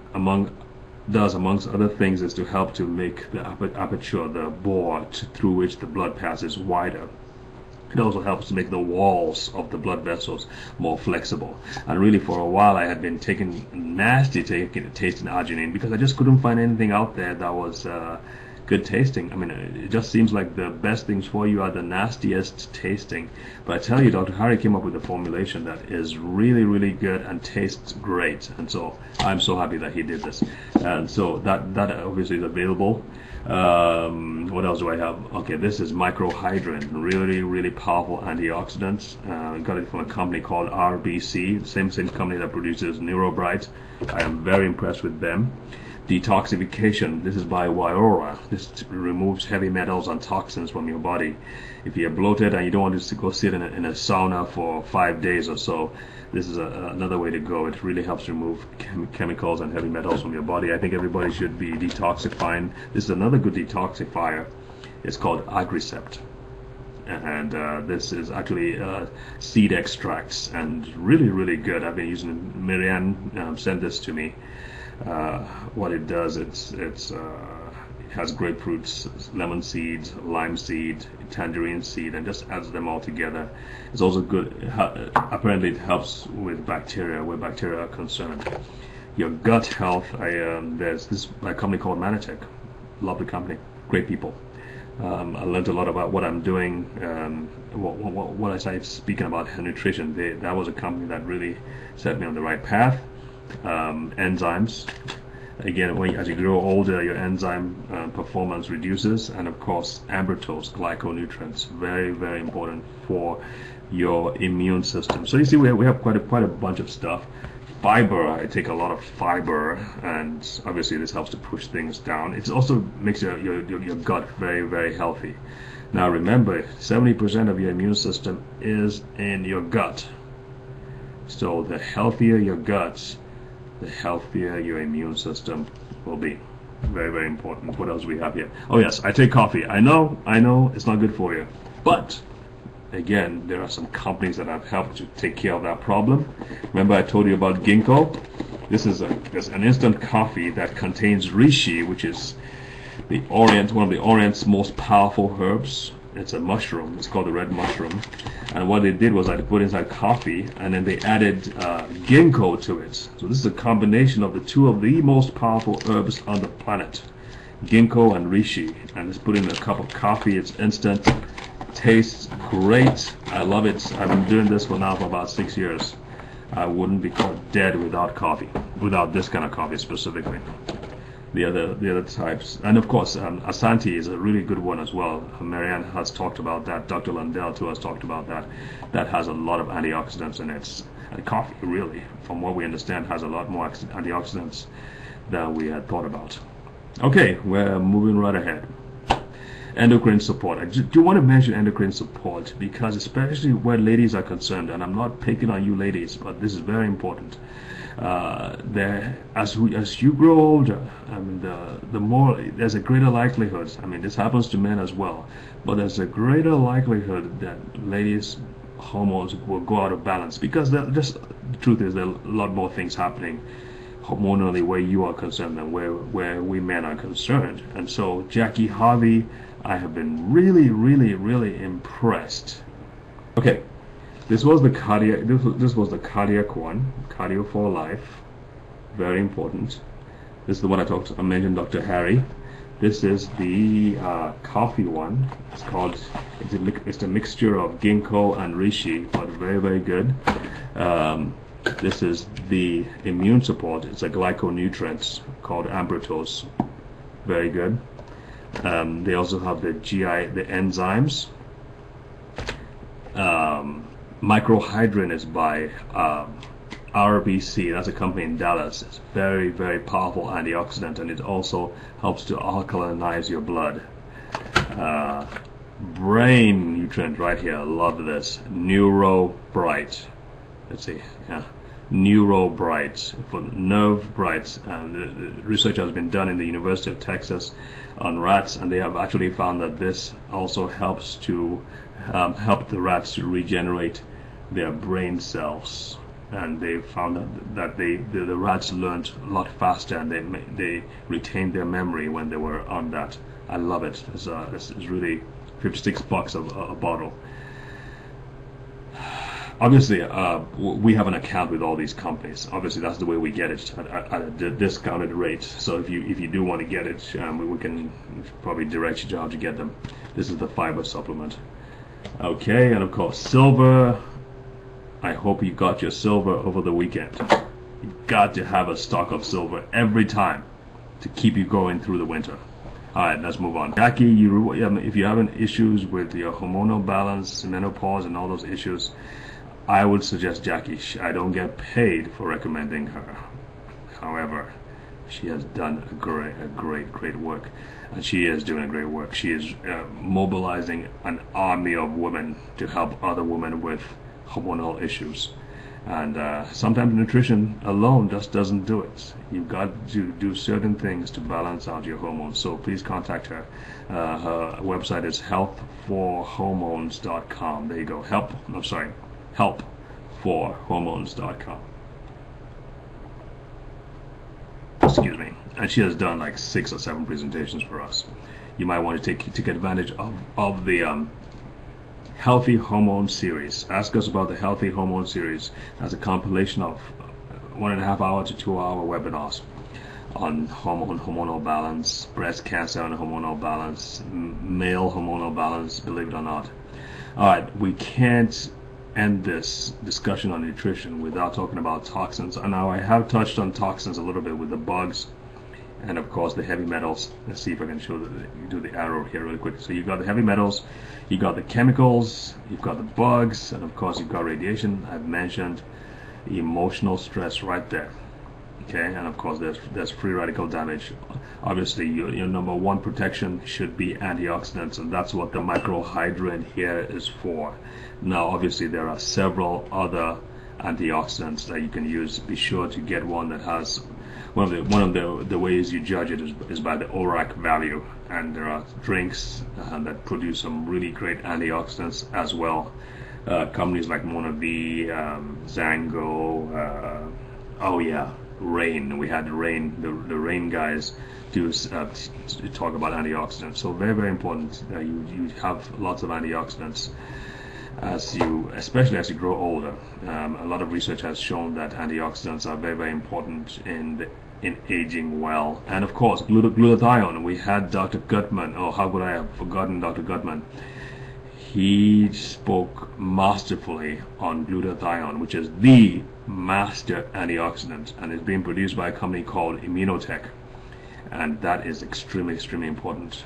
does, amongst other things, is to help to make the aperture, the bore through which the blood passes, wider. It also helps to make the walls of the blood vessels more flexible. And really, for a while, I had been tasting arginine because I just couldn't find anything out there that was good tasting. I mean, it just seems like the best things for you are the nastiest tasting. But I tell you, Dr. Harry came up with a formulation that is really, really good and tastes great. And so I'm so happy that he did this. And so that obviously is available. What else do I have? Okay, this is Microhydrin, really, really powerful antioxidants. I got it from a company called RBC, the same company that produces NeuroBright. I am very impressed with them. Detoxification, this is by Wyora. This removes heavy metals and toxins from your body. If you're bloated and you don't want to go sit in a sauna for 5 days or so, this is another way to go. It really helps remove chemicals and heavy metals from your body. I think everybody should be detoxifying. This is another good detoxifier. It's called Agricept. and this is actually seed extracts, and really, really good. I've been using. Marianne sent this to me. What it does, it has grapefruits, lemon seeds, lime seed, tangerine seed, and just adds them all together. It's also good. Apparently, it helps with bacteria where bacteria are concerned. Your gut health. There's this a company called Manatech, lovely company, great people. I learned a lot about what I'm doing. What I started speaking about nutrition, that was a company that really set me on the right path. Enzymes. Again, as you grow older, your enzyme performance reduces, and of course, ambrotose, glyconutrients, very, very important for your immune system. So you see, we have quite a bunch of stuff. Fiber, I take a lot of fiber, and obviously this helps to push things down. It also makes your gut very, very healthy. Now remember, 70% of your immune system is in your gut. So the healthier your gut, the healthier your immune system will be. Very, very important. What else do we have here? Oh yes, I take coffee. I know, it's not good for you. But again, there are some companies that have helped to take care of that problem. Remember I told you about ginkgo? This is an instant coffee that contains reishi, which is one of the Orient's most powerful herbs. It's a mushroom. It's called the red mushroom. And what they did was I put inside coffee, and then they added ginkgo to it. So this is a combination of the two of the most powerful herbs on the planet, ginkgo and reishi. And just put in a cup of coffee. It's instant. Tastes great. I love it. I've been doing this for about 6 years. I wouldn't be caught dead without coffee, without this kind of coffee specifically. The other types, and of course Asante is a really good one as well. Marianne has talked about that. Dr. Lundell too has talked about that. That has a lot of antioxidants in it. And coffee, really, from what we understand, has a lot more antioxidants than we had thought about. Okay, we're moving right ahead. Endocrine support. I do want to mention endocrine support because especially where ladies are concerned, and I'm not picking on you ladies, but this is very important. As you grow older, I mean, the more there's a greater likelihood. I mean, this happens to men as well, but there's a greater likelihood that ladies' hormones will go out of balance because the truth is there are a lot more things happening hormonally where you are concerned than where we men are concerned. And so Jackie Harvey, I have been really, really, really impressed. Okay. This was the cardiac. This was the cardiac one, Cardio for Life, very important. This is the one I mentioned, Dr. Harry. This is the coffee one. It's called. It's a mixture of ginkgo and reishi, but very, very good. This is the immune support. It's a glyconutrients called ambrotose, very good. They also have the enzymes. Microhydrin is by RBC. That's a company in Dallas. It's very, very powerful antioxidant, and it also helps to alkalinize your blood. Brain nutrient right here. Love this. NeuroBright. Let's see. Yeah. NeuroBright for nerve brights. The research has been done in the University of Texas on rats, and they have actually found that this also helps to help the rats to regenerate their brain cells. And they found that the rats learned a lot faster, and they retained their memory when they were on that. I love it. It's really $56 a bottle. Obviously, we have an account with all these companies. Obviously, that's the way we get it at a discounted rate. So if you do want to get it, we can probably direct you to how to get them. This is the fiber supplement. Okay, and of course, silver. I hope you got your silver over the weekend. You've got to have a stock of silver every time to keep you going through the winter. All right, let's move on. Jackie, if you're having issues with your hormonal balance, menopause, and all those issues, I would suggest Jackie. I don't get paid for recommending her. However, she has done a great work, and she is doing a great work. She is mobilizing an army of women to help other women with hormonal issues. And sometimes nutrition alone just doesn't do it. You've got to do certain things to balance out your hormones. So please contact her. Her website is healthforhormones.com. There you go. Helpforhormones.com. Excuse me. And she has done like 6 or 7 presentations for us. You might want to take advantage of the Healthy Hormone series. Ask us about the Healthy Hormone series. That's a compilation of 1.5 hour to 2 hour webinars on hormonal balance, breast cancer and hormonal balance, male hormonal balance, believe it or not. Alright, we can't end this discussion on nutrition without talking about toxins. And now I have touched on toxins a little bit with the bugs and of course the heavy metals. Let's see if I can do the arrow here really quick. So you've got the heavy metals, you've got the chemicals, you've got the bugs, and of course you've got radiation. I've mentioned emotional stress right there. Okay, and of course there's free radical damage. Obviously your number one protection should be antioxidants, and that's what the microhydrant here is for. Now obviously there are several other antioxidants that you can use. Be sure to get one that has one of the ways you judge it is by the ORAC value, and there are drinks that produce some really great antioxidants as well. Companies like MonaV, Zango, oh yeah, Rain. We had Rain, the Rain guys do talk about antioxidants. So very, very important. You have lots of antioxidants especially as you grow older. A lot of research has shown that antioxidants are very, very important in aging well. And of course, glutathione. We had Dr. Gutman. Oh, how could I have forgotten Dr. Gutman? He spoke masterfully on glutathione, which is the master antioxidant, and is being produced by a company called Immunotech, and that is extremely, extremely important.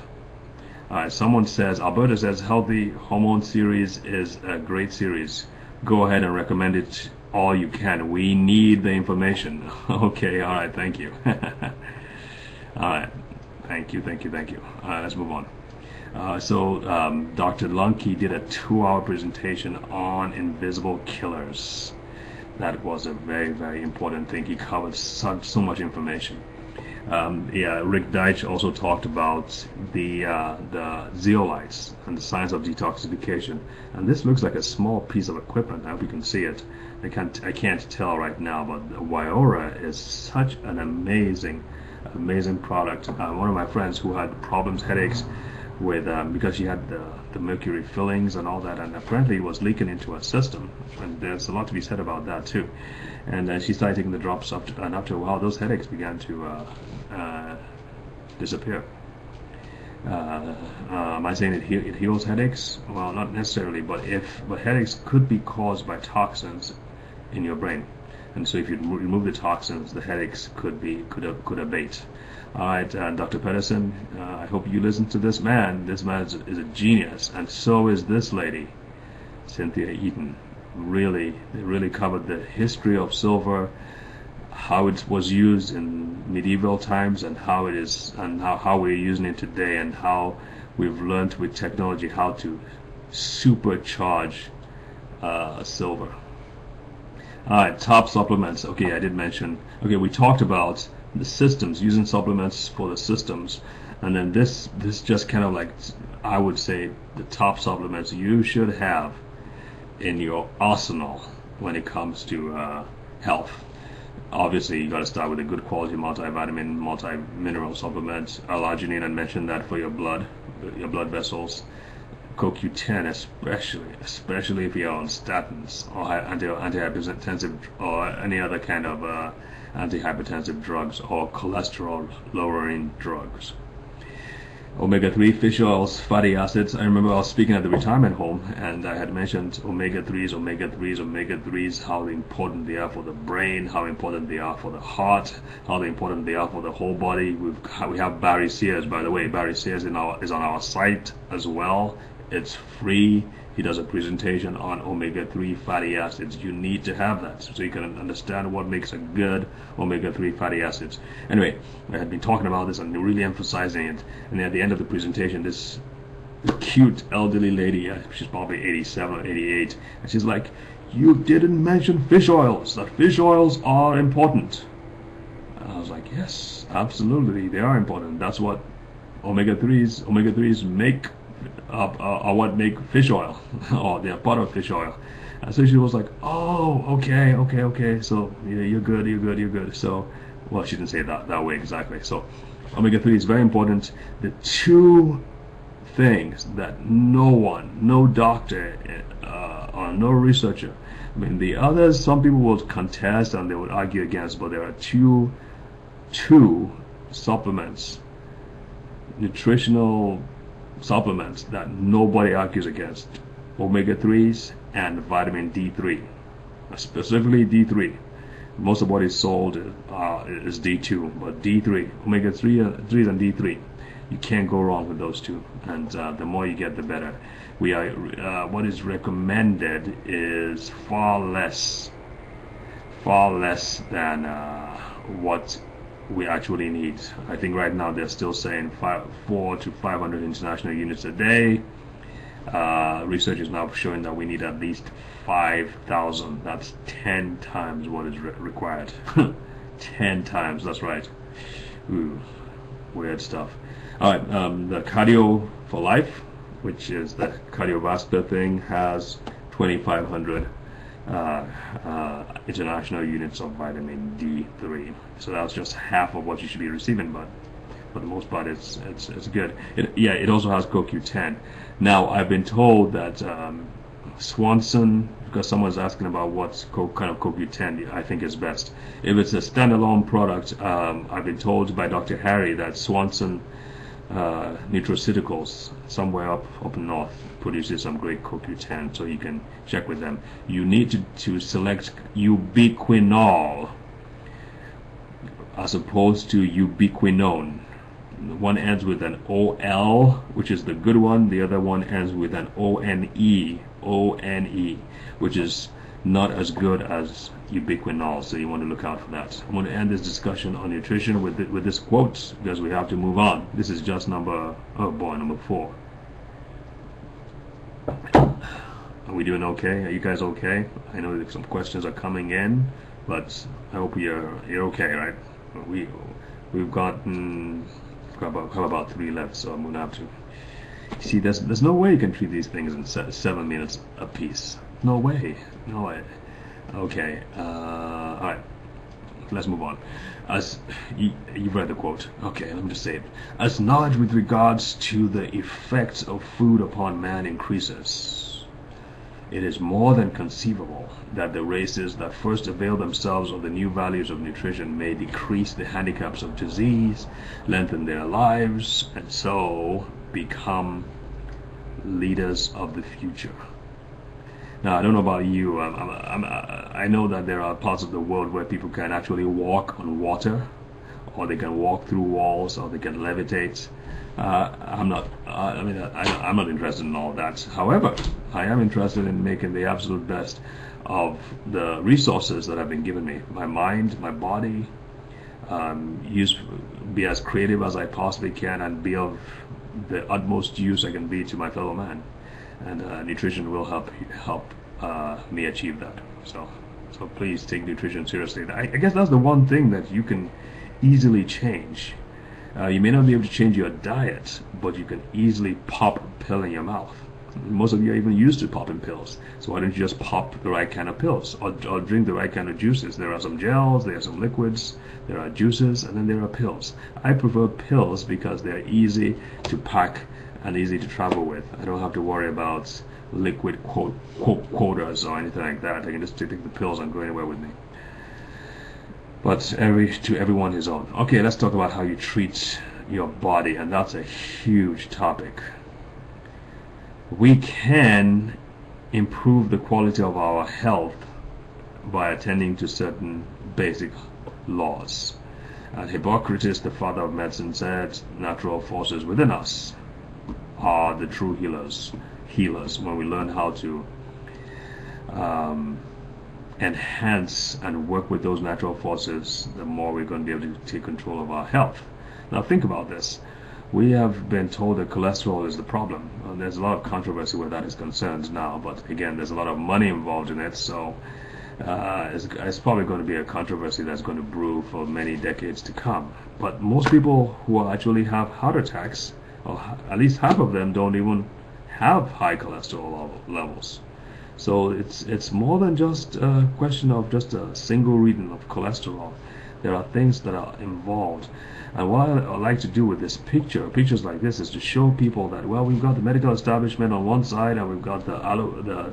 Someone says, Alberta says, Healthy Hormone series is a great series. Go ahead and recommend it all you can. We need the information. Okay, all right, thank you. All right, thank you. All right, let's move on. Dr. Lunke did a 2-hour presentation on invisible killers. That was a very, very important thing. He covered so much information. Rick Deitch also talked about the zeolites and the science of detoxification. And this looks like a small piece of equipment. I hope you can see it. I can't tell right now, but Wyoura is such an amazing product. One of my friends who had headaches with because she had the mercury fillings and all that, and apparently it was leaking into her system, and there's a lot to be said about that too. And she started taking the drops and after a while those headaches began to disappear. Am I saying it heals headaches? Well, not necessarily, but headaches could be caused by toxins in your brain, and so if you remove the toxins, the headaches could abate. All right, Dr. Pedersen, I hope you listen to this man. This man is a genius, and so is this lady, Cynthia Eaton. They really covered the history of silver, how it was used in medieval times, and how it is, and how we're using it today, and how we've learned with technology how to supercharge silver. All right, top supplements. Okay, I did mention. Okay, we talked about the systems, using supplements for the systems, and then this just kind of like, I would say, the top supplements you should have in your arsenal when it comes to health. Obviously, you got to start with a good quality multivitamin, multi-mineral supplement. Arginine, I mentioned that for your blood vessels. CoQ10, especially if you're on statins or antihypertensive or any other kind of antihypertensive drugs or cholesterol lowering drugs. Omega-3 fish oils, fatty acids. I remember I was speaking at the retirement home, and I had mentioned omega-3s, how important they are for the brain, how important they are for the heart, how important they are for the whole body. We have Barry Sears, by the way. Barry Sears is on our site as well. It's free. He does a presentation on omega-3 fatty acids. You need to have that so you can understand what makes a good omega-3 fatty acids. Anyway, I had been talking about this and really emphasizing it. And at the end of the presentation, this cute elderly lady, she's probably 87 or 88, and she's like, you didn't mention fish oils, that fish oils are important. And I was like, yes, absolutely, they are important. That's what omega-3s make are what make fish oil, or they're part of fish oil. And so she was like, oh, okay, so yeah, you're good. So, well, she didn't say it that way exactly. So omega-3 is very important. The two things that no doctor or no researcher, I mean, the others, some people will contest and they would argue against, but there are two supplements, nutritional supplements, that nobody argues against: omega-3s and vitamin D3, specifically D3. Most of what is sold is D2, but D3, omega-3s and D3, you can't go wrong with those two. And the more you get, the better. What is recommended is far less than what we actually need. I think right now they're still saying 4 to 500 international units a day. Research is now showing that we need at least 5,000. That's 10 times what is required. 10 times, that's right. Ooh, weird stuff. Alright, the Cardio for Life, which is the cardiovascular thing, has 2,500 international units of vitamin D3. So that's just half of what you should be receiving, but for the most part it's good. It also has CoQ10. Now I've been told that Swanson, because someone's asking about what kind of CoQ10 I think is best. If it's a standalone product, I've been told by Dr. Harry that Swanson Nutraceuticals, somewhere up north, produces some great CoQ10, so you can check with them. You need to select ubiquinol as opposed to ubiquinone. One ends with an OL, which is the good one. The other one ends with an ONE, which is not as good as ubiquinol, so you want to look out for that. I'm going to end this discussion on nutrition with this quote, because we have to move on. This is just number 4. Are we doing okay? Are you guys okay? I know that some questions are coming in, but I hope you're okay, right? We've got about 3 left, so I'm gonna have to see. There's no way you can treat these things in 7 minutes a piece. No way. Okay. All right. Let's move on. As you've read the quote, okay, let me just say it. As knowledge with regards to the effects of food upon man increases, it is more than conceivable that the races that first avail themselves of the new values of nutrition may decrease the handicaps of disease, lengthen their lives, and so become leaders of the future. Now, I don't know about you. I know that there are parts of the world where people can actually walk on water, or they can walk through walls, or they can levitate. I'm not interested in all that. However, I am interested in making the absolute best of the resources that have been given me. My mind, my body, be as creative as I possibly can, and be of the utmost use I can be to my fellow man. And nutrition will help me achieve that. So please take nutrition seriously. I guess that's the one thing that you can easily change. You may not be able to change your diet, but you can easily pop a pill in your mouth. Most of you are even used to popping pills, so why don't you just pop the right kind of pills, or drink the right kind of juices? There are some gels, there are some liquids, there are juices, and then there are pills. I prefer pills because they're easy to pack and easy to travel with. I don't have to worry about liquid quotas or anything like that. I can just take the pills and go anywhere with me. But to everyone his own. Okay, let's talk about how you treat your body, and that's a huge topic. We can improve the quality of our health by attending to certain basic laws. And Hippocrates, the father of medicine, said natural forces within us are the true healers. When we learn how to enhance and work with those natural forces, the more we're going to be able to take control of our health. Now think about this. we have been told that cholesterol is the problem. There's a lot of controversy where that is concerned now, but again, there's a lot of money involved in it, so it's probably going to be a controversy that's going to brew for many decades to come. But most people who actually have heart attacks, or at least half of them, don't even have high cholesterol levels. So it's more than just a question of just a single reading of cholesterol. There are things that are involved. And what I like to do with this pictures like this, is to show people that, well, we've got the medical establishment on one side and we've got the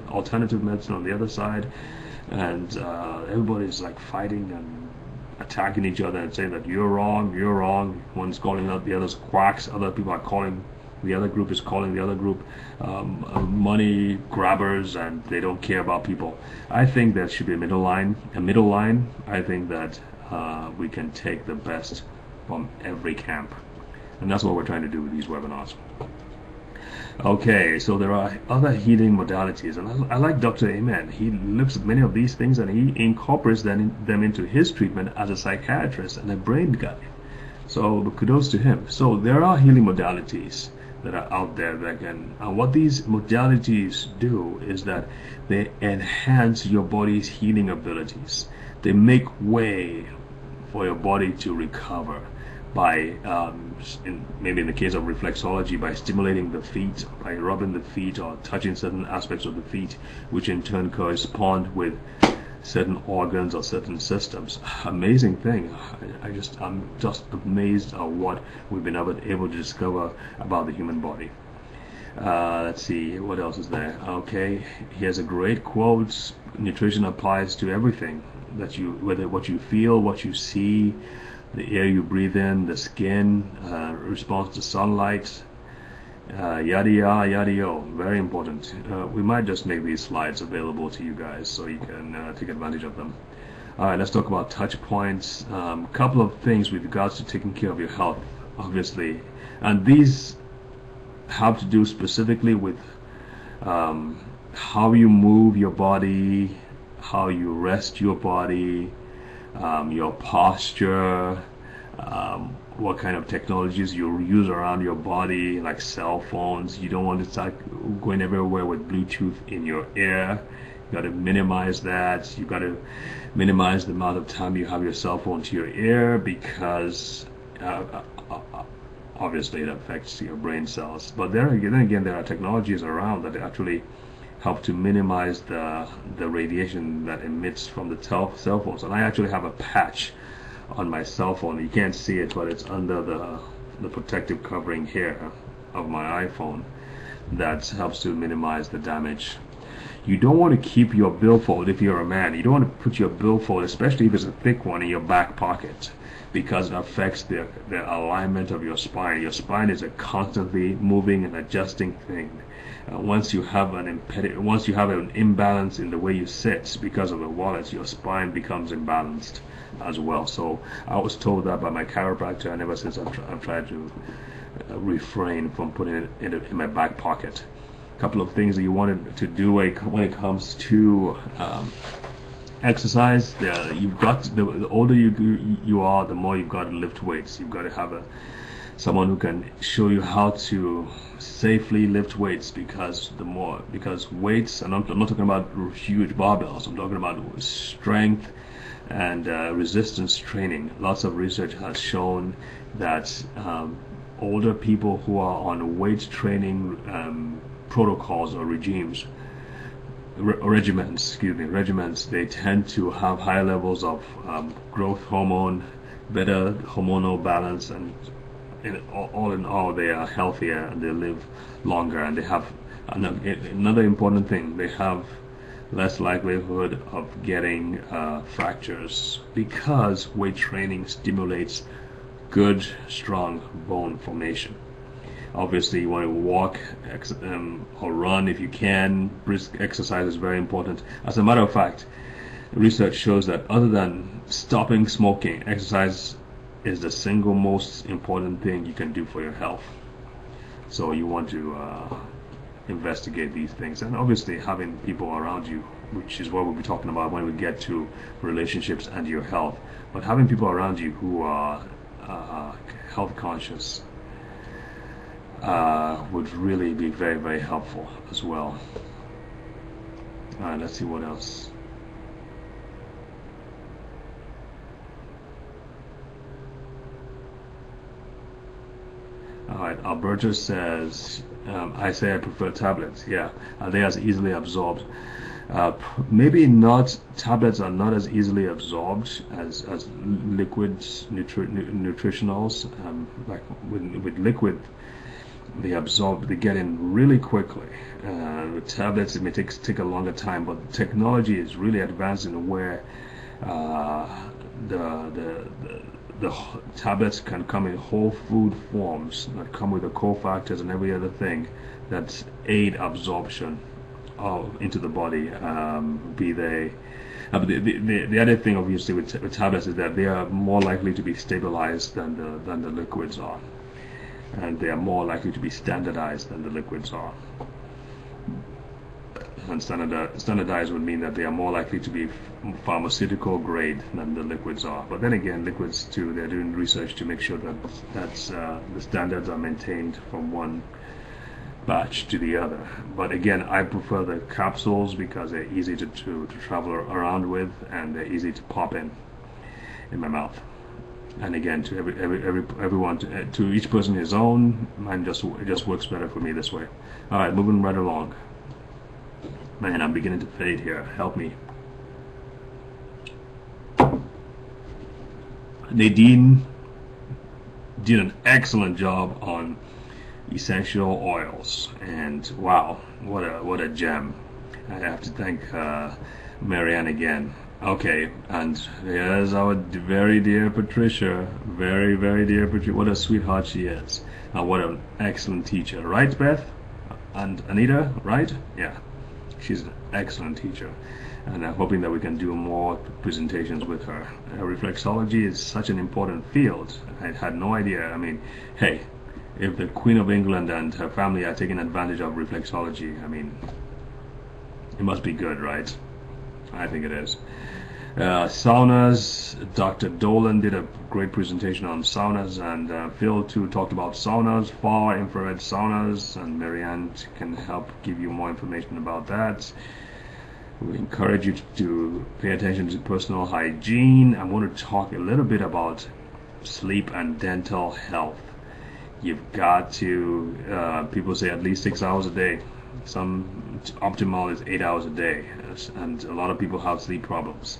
alternative medicine on the other side, and everybody's like fighting and attacking each other and saying that you're wrong. One's calling out the other's quacks, other people are calling, the other group is calling the other group money grabbers, and they don't care about people. I think there should be a middle line. I think that we can take the best from every camp, and that's what we're trying to do with these webinars. Okay, so there are other healing modalities, and I like Dr. Amen. He looks at many of these things and he incorporates them into his treatment as a psychiatrist and a brain guy. So kudos to him. So there are healing modalities that are out there that can, and what these modalities do is that they enhance your body's healing abilities. They make way for your body to recover by, maybe in the case of reflexology, by stimulating the feet, by rubbing the feet or touching certain aspects of the feet, which in turn correspond with certain organs or certain systems. Amazing thing. I'm just amazed at what we've been able to discover about the human body. Let's see, what else is there? Okay, here's a great quote. Nutrition applies to everything that whether what you feel, what you see, the air you breathe in, the skin, response to sunlight, yada yada. Very important. We might just make these slides available to you guys so you can take advantage of them. Alright, let's talk about touch points. Couple of things with regards to taking care of your health, obviously, and these have to do specifically with how you move your body, how you rest your body, your posture, what kind of technologies you use around your body, like cell phones. You don't want to start going everywhere with Bluetooth in your ear. You got to minimize that. You got to minimize the amount of time you have your cell phone to your ear, because obviously it affects your brain cells. But then again, there are technologies around that actually help to minimize the radiation that emits from the cell phones. And I actually have a patch on my cell phone. You can't see it, but it's under the protective covering here of my iPhone that helps to minimize the damage. You don't want to keep your billfold, if you're a man, you don't want to put your billfold, especially if it's a thick one, in your back pocket, because it affects the alignment of your spine. Your spine is a constantly moving and adjusting thing. Once you have an imbalance in the way you sit because of the wallet, your spine becomes imbalanced as well. So I was told that by my chiropractor, and ever since I've tried to refrain from putting it in my back pocket. A couple of things that you wanted to do when it comes to exercise. You've got the older you are, the more you've got to lift weights. You've got to have someone who can show you how to safely lift weights, because weights, and I'm not talking about huge barbells, I'm talking about strength and resistance training. Lots of research has shown that older people who are on weight training protocols or regimens, they tend to have higher levels of growth hormone, better hormonal balance, and all in all, they are healthier and they live longer, and they have another important thing, they have less likelihood of getting fractures, because weight training stimulates good, strong bone formation. Obviously, you want to walk or run if you can. Brisk exercise is very important. As a matter of fact, research shows that other than stopping smoking, exercise is the single most important thing you can do for your health. So you want to investigate these things, and obviously having people around you, which is what we'll be talking about when we get to relationships and your health. But having people around you who are health conscious would really be very, very helpful as well. All right, let's see what else. All right, Alberto says, I say I prefer tablets. Yeah, are they as easily absorbed? Maybe not. Tablets are not as easily absorbed as liquids, nutritionals. Like with liquid, they get in really quickly. With tablets, it may take a longer time, but technology is really advancing where the tablets can come in whole food forms that come with the cofactors and every other thing that aid absorption into the body. Be they the other thing obviously with tablets is that they are more likely to be stabilized than the liquids are, and they are more likely to be standardized than the liquids are. And standardized would mean that they are more likely to be pharmaceutical grade than the liquids are. But then again, liquids too, they're doing research to make sure that the standards are maintained from one batch to the other. But again, I prefer the capsules because they're easy to travel around with, and they're easy to pop in my mouth. And again, to everyone, to each person his own. Mine it just works better for me this way. All right, moving right along. Man, I'm beginning to fade here. Help me. Nadine did an excellent job on essential oils, and wow, what a gem. I have to thank Marianne again. Okay, and here's our very dear Patricia. Very, very dear Patricia. What a sweetheart she is. What an excellent teacher. Right, Beth? And Anita, right? Yeah. She's an excellent teacher, and I'm hoping that we can do more presentations with her. Reflexology is such an important field. I had no idea. I mean, hey, if the Queen of England and her family are taking advantage of reflexology, I mean, it must be good, right? I think it is. Saunas, Dr. Dolan did a great presentation on saunas, and Phil too talked about saunas, far infrared saunas, and Marianne can help give you more information about that. We encourage you to pay attention to personal hygiene. I want to talk a little bit about sleep and dental health. You've got to, people say at least 6 hours a day. Some optimal is 8 hours a day, and a lot of people have sleep problems.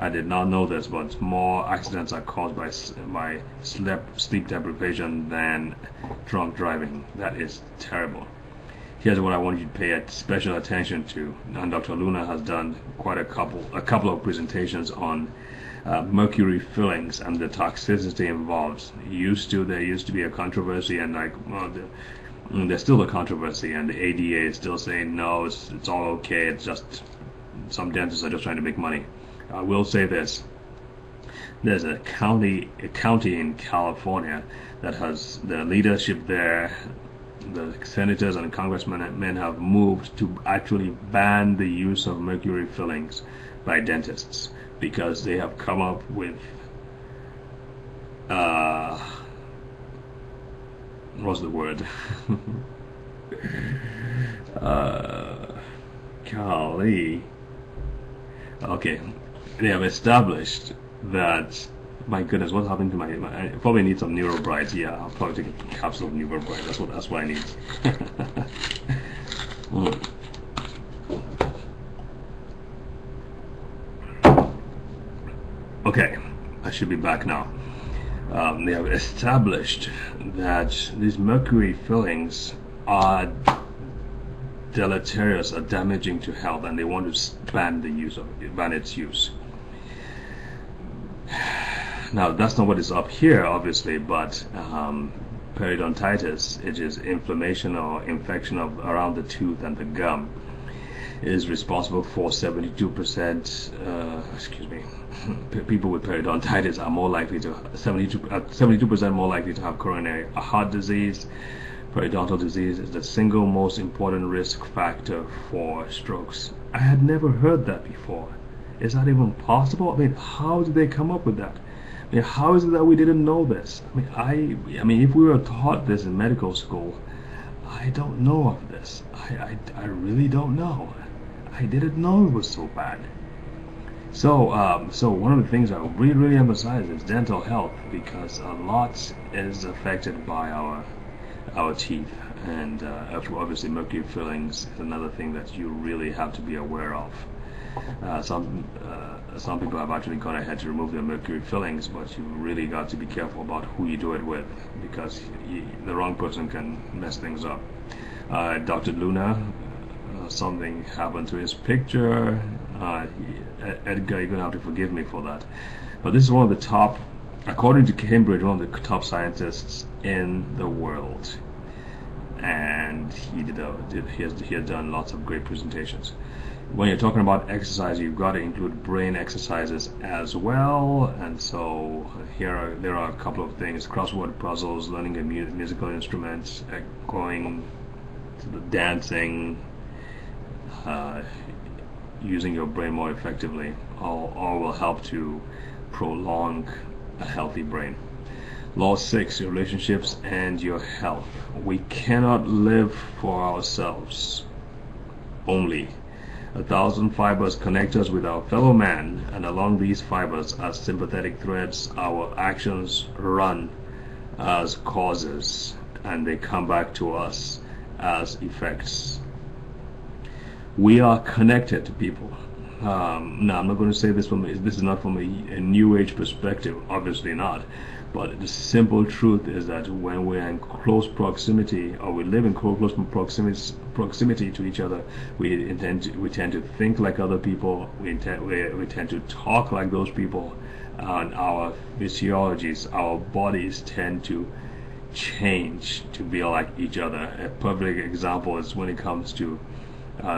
I did not know this, but more accidents are caused by sleep deprivation than drunk driving. That is terrible. Here's what I want you to pay special attention to. And Dr. Luna has done quite a couple of presentations on mercury fillings and the toxicity involved. There used to be a controversy, and there's still a controversy, and the ADA is still saying no, it's all okay. It's just some dentists are just trying to make money. I will say this: there's a county in California that has the leadership there. The senators and congressmen have moved to actually ban the use of mercury fillings by dentists because they have come up with what's the word? Golly. Okay. They have established that, my goodness, what's happening to my I probably need some NeuroBright. Yeah, I'll probably take a capsule of NeuroBright. That's what I need. Okay, I should be back now. They have established that these mercury fillings are deleterious, are damaging to health, and they want to ban its use. Now, that's not what is up here, obviously, but periodontitis, it is inflammation or infection around the tooth and the gum, is responsible for 72%. People with periodontitis are more likely to 72% more likely to have coronary heart disease. Periodontal disease is the single most important risk factor for strokes. I had never heard that before. Is that even possible? I mean, how did they come up with that? I mean, how is it that we didn't know this? I mean, if we were taught this in medical school, I don't know of this. I really don't know. I didn't know it was so bad. So one of the things I really emphasize is dental health, because a lot is affected by our teeth, and obviously mercury fillings is another thing that you really have to be aware of. Some people have actually gone ahead to remove their mercury fillings, but you really got to be careful about who you do it with, because the wrong person can mess things up. Dr. Luna, something happened to his picture. Edgar, you're gonna have to forgive me for that. But this is one of the top, according to Cambridge, one of the top scientists in the world, and he has done lots of great presentations. When you're talking about exercise, you've got to include brain exercises as well. And so there are a couple of things: crossword puzzles, learning a musical instrument, going to the dancing, using your brain more effectively, all will help to prolong a healthy brain. Law 6, your relationships and your health. We cannot live for ourselves only. 1,000 fibers connect us with our fellow man, and along these fibers, as sympathetic threads, our actions run as causes, and they come back to us as effects. We are connected to people. Now, I'm not going to say this is not from a new age perspective, obviously not. But the simple truth is that when we're in close proximity, or we live in close proximity to each other, we tend to think like other people. We tend to talk like those people, and our physiologies, our bodies tend to change to be like each other. A perfect example is when it comes to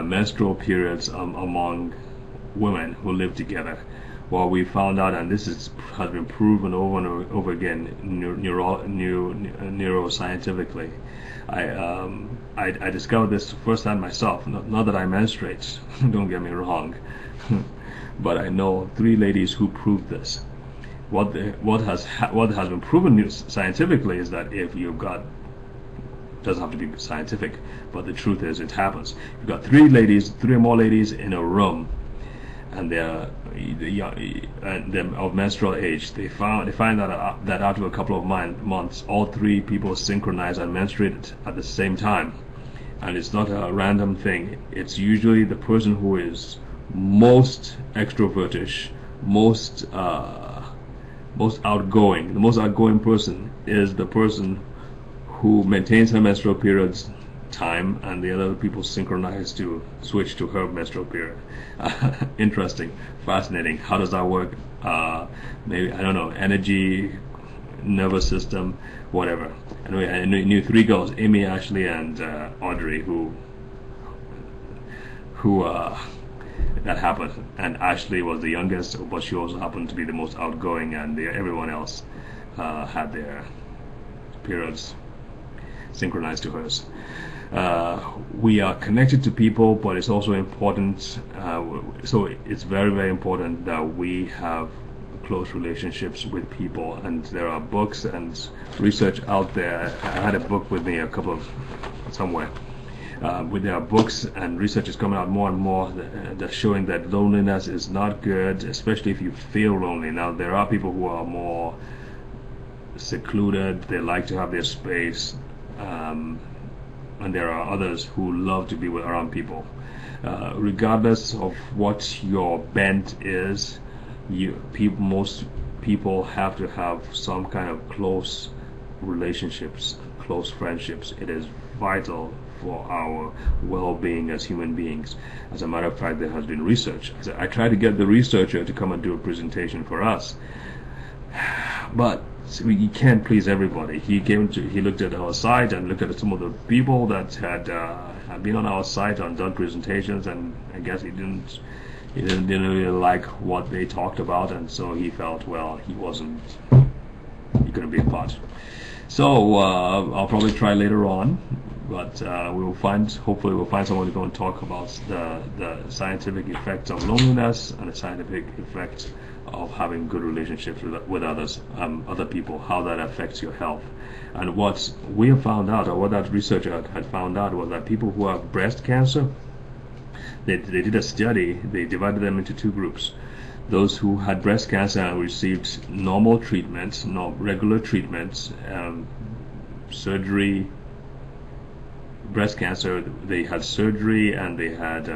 menstrual periods among women who live together. Well, we found out, and this has been proven over and over again neuroscientifically. I discovered this firsthand myself. Not that I menstruate, don't get me wrong, but I know 3 ladies who proved this. What has been proven scientifically is that if you've got, doesn't have to be scientific, but the truth is it happens. You've got 3 or more ladies in a room, and they're of menstrual age. They find that after a couple of months, all 3 people synchronize and menstruate at the same time, and it's not a random thing. It's usually the person who is most extrovertish, most outgoing. The most outgoing person is the person who maintains her menstrual periods time, and the other people synchronize to switch to her menstrual period. Interesting, fascinating. How does that work? Maybe, I don't know, energy, nervous system, whatever. Anyway, I knew 3 girls, Amy, Ashley, and Audrey, who that happened. And Ashley was the youngest, but she also happened to be the most outgoing, and everyone else had their periods synchronized to hers. We are connected to people, but it's also important, so it's very important that we have close relationships with people, and there are books and research out there. I had a book with me somewhere. There are books and research is coming out more and more that's showing that loneliness is not good, especially if you feel lonely. Now, there are people who are more secluded, they like to have their space, and there are others who love to be around people. Regardless of what your bent is, most people have to have some kind of close relationships, close friendships. It is vital for our well-being as human beings. As a matter of fact, there has been research. I tried to get the researcher to come and do a presentation for us, but you can't please everybody. He looked at our site and looked at some of the people that had been on our site and done presentations, and I guess he didn't really like what they talked about, and so he felt, well, he couldn't be a part. So I'll probably try later on, but hopefully we'll find someone who's going to talk about the scientific effects of loneliness and the scientific effects of having good relationships with others, other people, how that affects your health. And what we have found out, or what that researcher had found out, was that people who have breast cancer, they did a study. They divided them into two groups. Those who had breast cancer and received normal treatments, regular treatments, surgery. Breast cancer, they had surgery and they had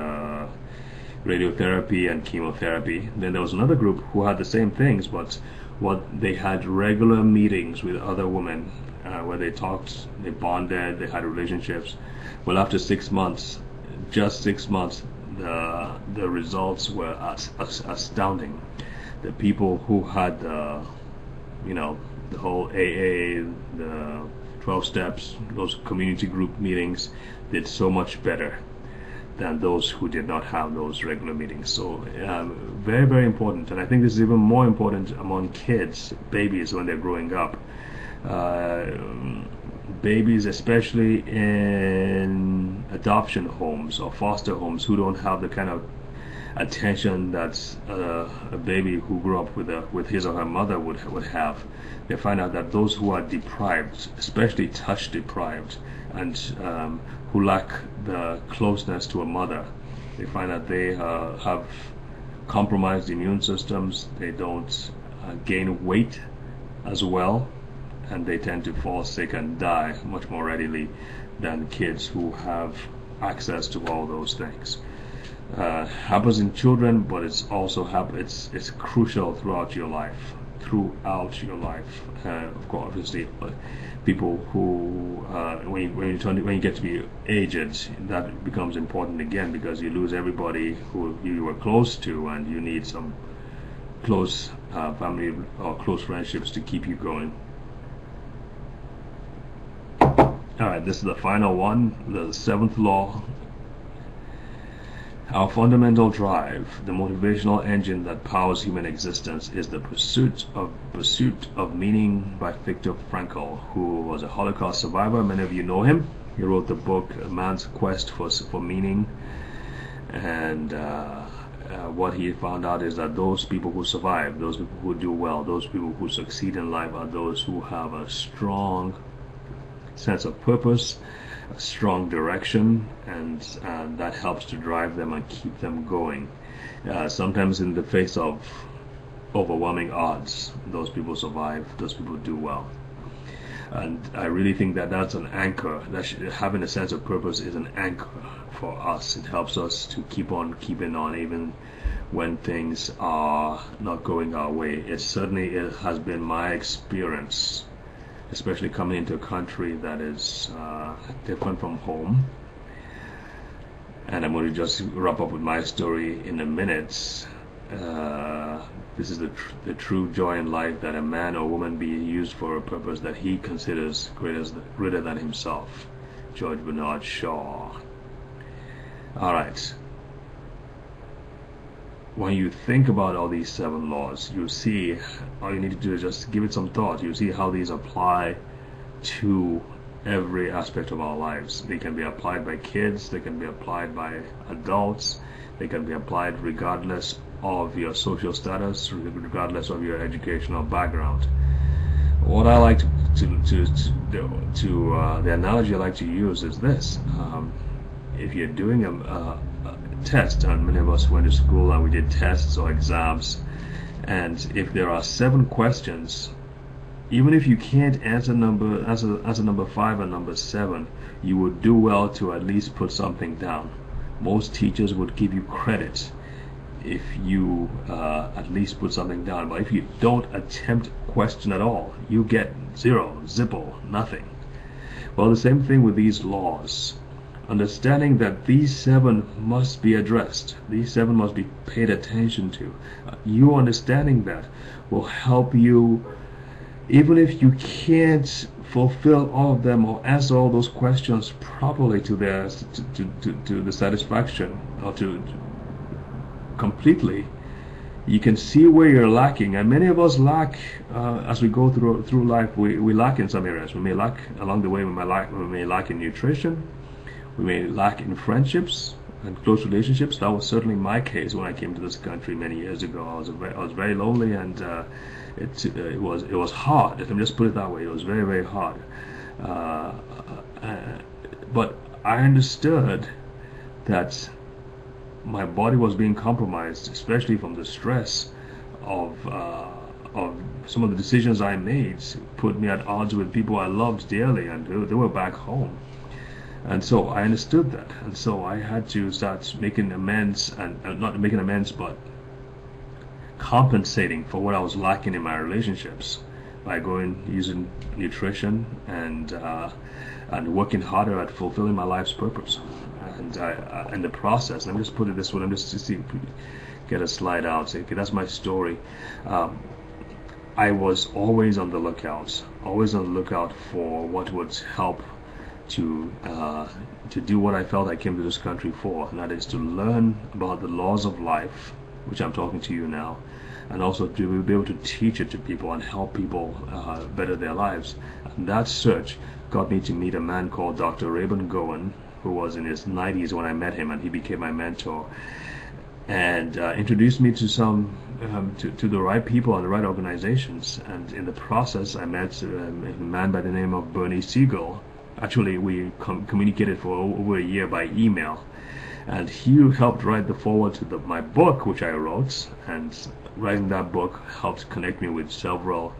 radiotherapy and chemotherapy. Then there was another group who had the same things, but they had regular meetings with other women where they talked, they bonded, they had relationships. Well, after 6 months, just 6 months, the results were astounding. The people who had the whole AA, the 12 steps, those community group meetings, did so much better than those who did not have those regular meetings. So very, very important. And I think this is even more important among kids, babies, when they're growing up. Babies, especially in adoption homes or foster homes, who don't have the kind of attention that a baby who grew up with his or her mother would have. They find out that those who are deprived, especially touch deprived, and who lack the closeness to a mother, they find that they have compromised immune systems. They don't gain weight as well, and they tend to fall sick and die much more readily than kids who have access to all those things. Happens in children, but it's also it's crucial throughout your life. Of course, obviously, people who when you get to be aged, that becomes important again, because you lose everybody who you were close to, and you need some close family or close friendships to keep you going. All right, this is the final one, the seventh law. Our fundamental drive, the motivational engine that powers human existence, is the pursuit of meaning, by Viktor Frankl, who was a Holocaust survivor. Many of you know him. He wrote the book A Man's Quest for Meaning, and what he found out is that those people who survive, those people who do well, those people who succeed in life, are those who have a strong sense of purpose, a strong direction, and that helps to drive them and keep them going. Sometimes in the face of overwhelming odds, those people survive, those people do well. And I really think that that's an anchor. Having a sense of purpose is an anchor for us. It helps us to keep on keeping on, even when things are not going our way. It has been my experience, especially coming into a country that is different from home. And I'm going to just wrap up with my story in a minute. This is the true joy in life, that a man or woman be used for a purpose that he considers greater than himself. George Bernard Shaw. All right. When you think about all these 7 laws, you see, all you need to do is just give it some thought. You see how these apply to every aspect of our lives. They can be applied by kids, they can be applied by adults, they can be applied regardless of your social status, regardless of your educational background. What I like the analogy I like to use is this. If you're doing a test, and many of us went to school and we did tests or exams, and if there are 7 questions, even if you can't answer number 5 and number 7, you would do well to at least put something down. Most teachers would give you credit if you at least put something down, but if you don't attempt question at all, you get 0, zippo, nothing. Well, the same thing with these laws. Understanding that these 7 must be addressed, these 7 must be paid attention to. You understanding that will help you, even if you can't fulfill all of them or answer all those questions properly to the satisfaction, or to completely, you can see where you're lacking. And many of us lack as we go through life. We lack in some areas. We may lack along the way. We may lack in nutrition. We may lack in friendships. and close relationships. That was certainly my case when I came to this country many years ago. I was very lonely, and it was hard. Let me just put it that way. It was very, very hard. Uh, but I understood that my body was being compromised, especially from the stress of some of the decisions I made. Put me at odds with people I loved dearly, and they were back home. And so I understood that, and so I had to start making amends, and not making amends, but compensating for what I was lacking in my relationships by using nutrition and working harder at fulfilling my life's purpose. And in the process, let me just put it this way. Let me just see, get a slide out. Say, okay, that's my story. I was always on the lookout, for what would help to do what I felt I came to this country for, and that is to learn about the laws of life, which I'm talking to you now, and also to be able to teach it to people and help people better their lives. And that search got me to meet a man called Dr. Rayburn Gowen, who was in his 90s when I met him, and he became my mentor and introduced me to to the right people and the right organizations. And in the process, I met a man by the name of Bernie Siegel. Actually, we communicated for over a year by email, and he helped write the foreword to my book, which I wrote. And writing that book helped connect me with several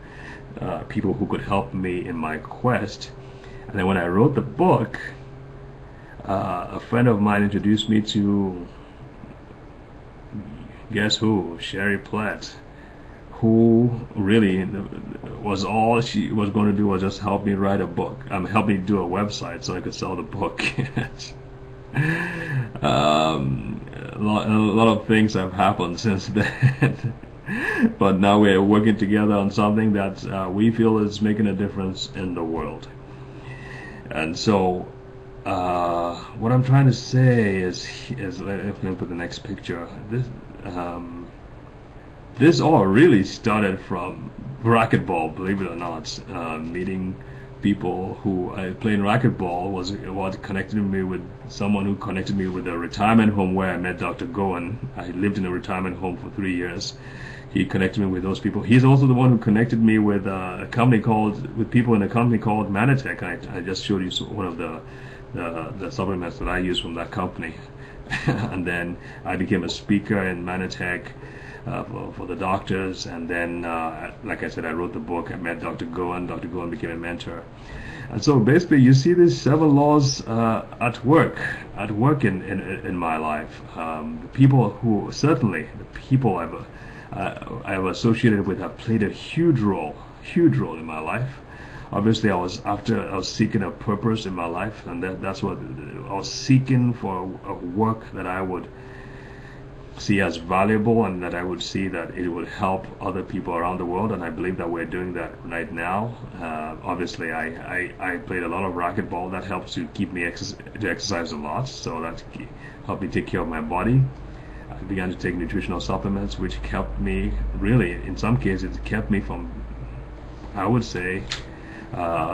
people who could help me in my quest. And then when I wrote the book, a friend of mine introduced me to, guess who? Sherry Platt, who really was all she was going to do was just help me write a book. Help me do a website so I could sell the book. A lot of things have happened since then. But now we're working together on something that we feel is making a difference in the world. And so what I'm trying to say is let me put the next picture. This all really started from racquetball, believe it or not. Meeting people who playing racquetball was what connected me with someone who connected me with a retirement home where I met Dr. Gowen. I lived in a retirement home for 3 years. He connected me with those people. He's also the one who connected me with people in a company called Manatech. I just showed you one of the supplements that I use from that company. And then I became a speaker in Manatech for the doctors, and then like I said, I wrote the book. I met Dr. Gowen. Dr. Gowen became a mentor. And so basically you see these 7 laws at work in my life. The people I've associated with have played a huge role in my life. Obviously, I was seeking a purpose in my life, and that's what I was seeking, for a work that I would see as valuable, and that I would see that it would help other people around the world. And I believe that we're doing that right now. Obviously, I played a lot of racquetball. That helps to keep me to exercise a lot, so that helped me take care of my body. I began to take nutritional supplements, which kept me, really, in some cases, kept me from, I would say,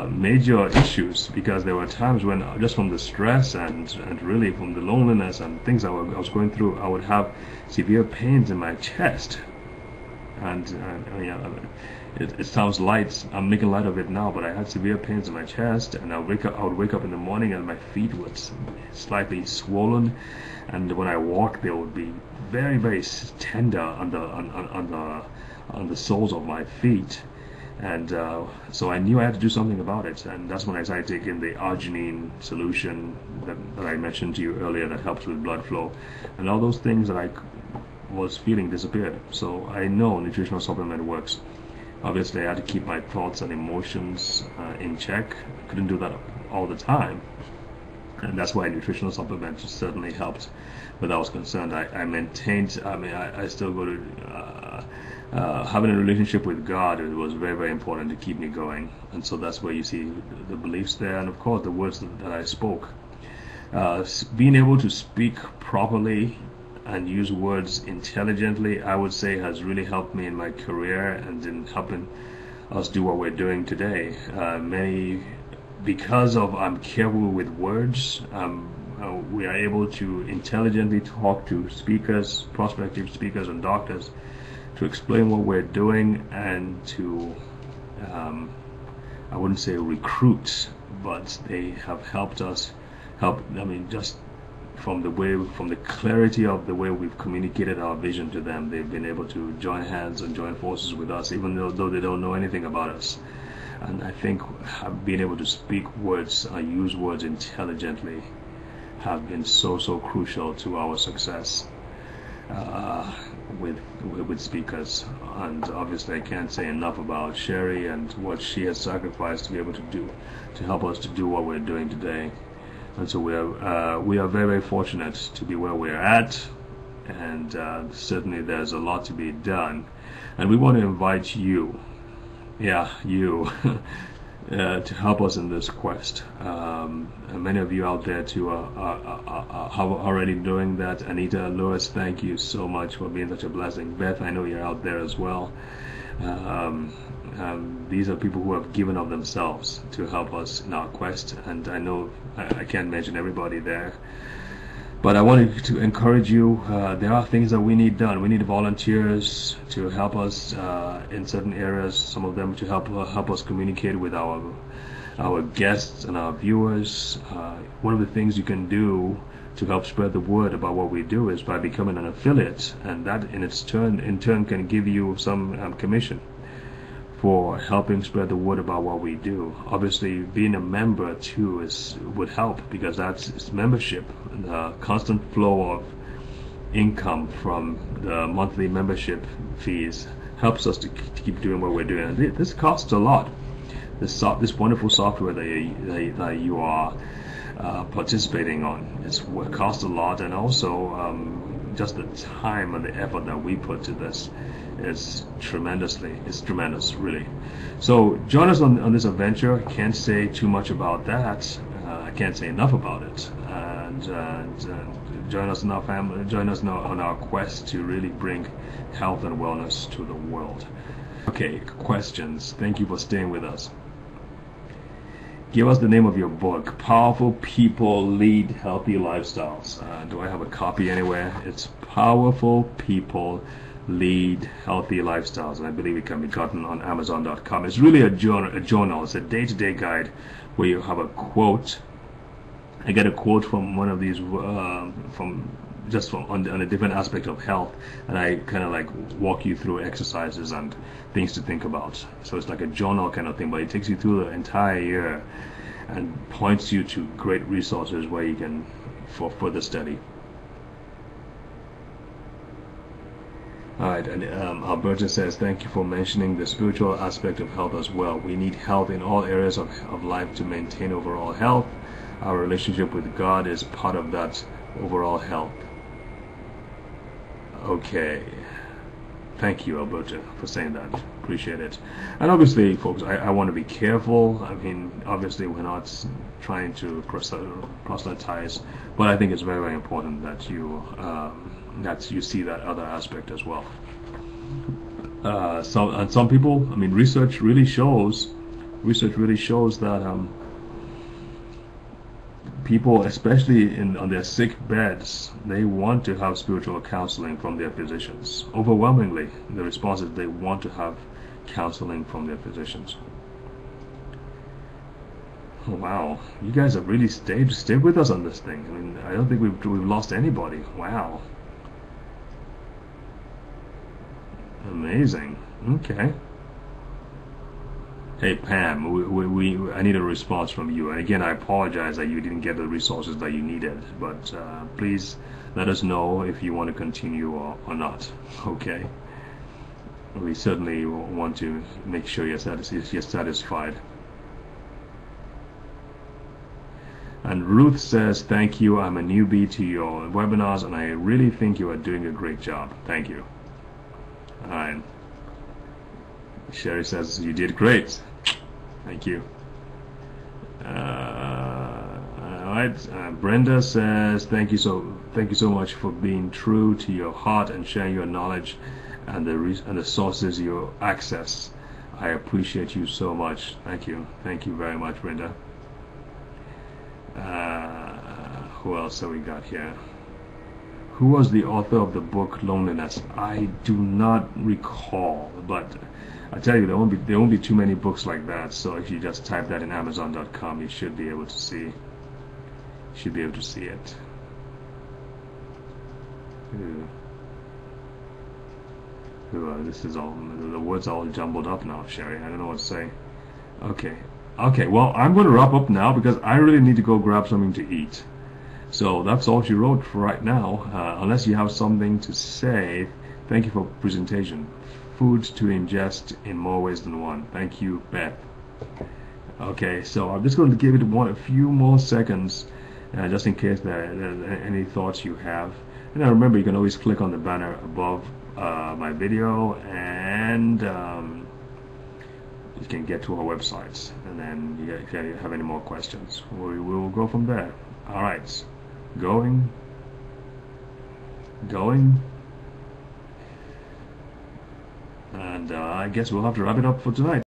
major issues, because there were times when, just from the stress and really from the loneliness and things I was going through, I would have severe pains in my chest. And it sounds light. I'm making light of it now, but I had severe pains in my chest, and I would wake up in the morning and my feet were slightly swollen, and when I walked, they would be very, very tender on the soles of my feet. And so I knew I had to do something about it, and that's when I started taking the arginine solution that I mentioned to you earlier, that helps with blood flow, and all those things that I was feeling disappeared. So I know nutritional supplement works. Obviously, I had to keep my thoughts and emotions in check. I couldn't do that all the time, and that's why nutritional supplements certainly helped. But I was concerned. I maintained. I still go to. Having a relationship with God, it was very, very important to keep me going. And so that's where you see the beliefs there, and of course the words that I spoke. Being able to speak properly and use words intelligently, I would say, has really helped me in my career and in helping us do what we're doing today. Because of I'm careful with words, we are able to intelligently talk to speakers, prospective speakers and doctors, to explain what we're doing and to, I wouldn't say recruit, but they have helped us just from the clarity of the way we've communicated our vision to them, they've been able to join hands and join forces with us, even though they don't know anything about us. And I think being able to speak words and use words intelligently have been so crucial to our success with speakers. And obviously I can't say enough about Sherry and what she has sacrificed to be able to help us to do what we're doing today. And so we are very fortunate to be where we're at, and certainly there's a lot to be done. And we want to invite you, to help us in this quest. And many of you out there too are already doing that. Anita Lewis, thank you so much for being such a blessing. Beth, I know you're out there as well. These are people who have given of themselves to help us in our quest, and I know I can't mention everybody there, but I wanted to encourage you. There are things that we need done. We need volunteers to help us in certain areas, some of them to help us communicate with our guests and our viewers. One of the things you can do to help spread the word about what we do is by becoming an affiliate, and that in turn can give you some commission for helping spread the word about what we do. Obviously, being a member too would help, because it's membership. The constant flow of income from the monthly membership fees helps us to keep doing what we're doing. And this costs a lot. This wonderful software that you are participating on, it costs a lot, and also just the time and the effort that we put to this is tremendous, really. So join us on this adventure. I can't say too much about that. I can't say enough about it. And join us in our family. Join us on our quest to really bring health and wellness to the world. Okay, questions. Thank you for staying with us. Give us the name of your book. Powerful People Lead Healthy Lifestyles. Do I have a copy anywhere? It's Powerful People Lead Healthy Lifestyles, and I believe it can be gotten on Amazon.com. It's really a journal. It's a day-to-day guide where you have a quote. I get a quote from one of these on a different aspect of health, and I kind of like walk you through exercises and things to think about. So it's like a journal kind of thing, but it takes you through the entire year and points you to great resources where you can for further study. Alright, and Alberta says, thank you for mentioning the spiritual aspect of health as well. We need health in all areas of life to maintain overall health. Our relationship with God is part of that overall health. Okay. Thank you, Alberta, for saying that. Appreciate it. And obviously, folks, I want to be careful. I mean, obviously, we're not trying to proselytize, but I think it's very, very important that you see that other aspect as well. Some people, I mean, research really shows that people, especially on their sick beds, they want to have spiritual counseling from their physicians. Overwhelmingly, the response is they want to have counseling from their physicians. Oh, wow, you guys have really stayed with us on this thing. I mean, I don't think we've lost anybody. Wow, amazing. Okay. Hey Pam, I need a response from you. And again, I apologize that you didn't get the resources that you needed, but please let us know if you want to continue or not. Okay. We certainly want to make sure you're satisfied. And Ruth says, thank you. I'm a newbie to your webinars, and I really think you are doing a great job. Thank you. All right. Sherry says, you did great. Thank you. Alright, Brenda says, thank you so much for being true to your heart and sharing your knowledge and the sources you access. I appreciate you so much. Thank you very much, Brenda. Who else have we got here? Who was the author of the book Loneliness? I do not recall, but I tell you, there won't be too many books like that. So if you just type that in Amazon.com, you should be able to see. You should be able to see it. This is all, the words are all jumbled up now, Sherry. I don't know what to say. Okay, well, I'm going to wrap up now because I really need to go grab something to eat. So that's all she wrote for right now. Unless you have something to say, thank you for presentation. Food to ingest in more ways than one. Thank you, Beth. Okay, so I'm just going to give it a few more seconds, just in case there are any thoughts you have. And remember, you can always click on the banner above my video, and you can get to our websites. And then if you have any more questions, we will go from there. All right, going, and I guess we'll have to wrap it up for tonight.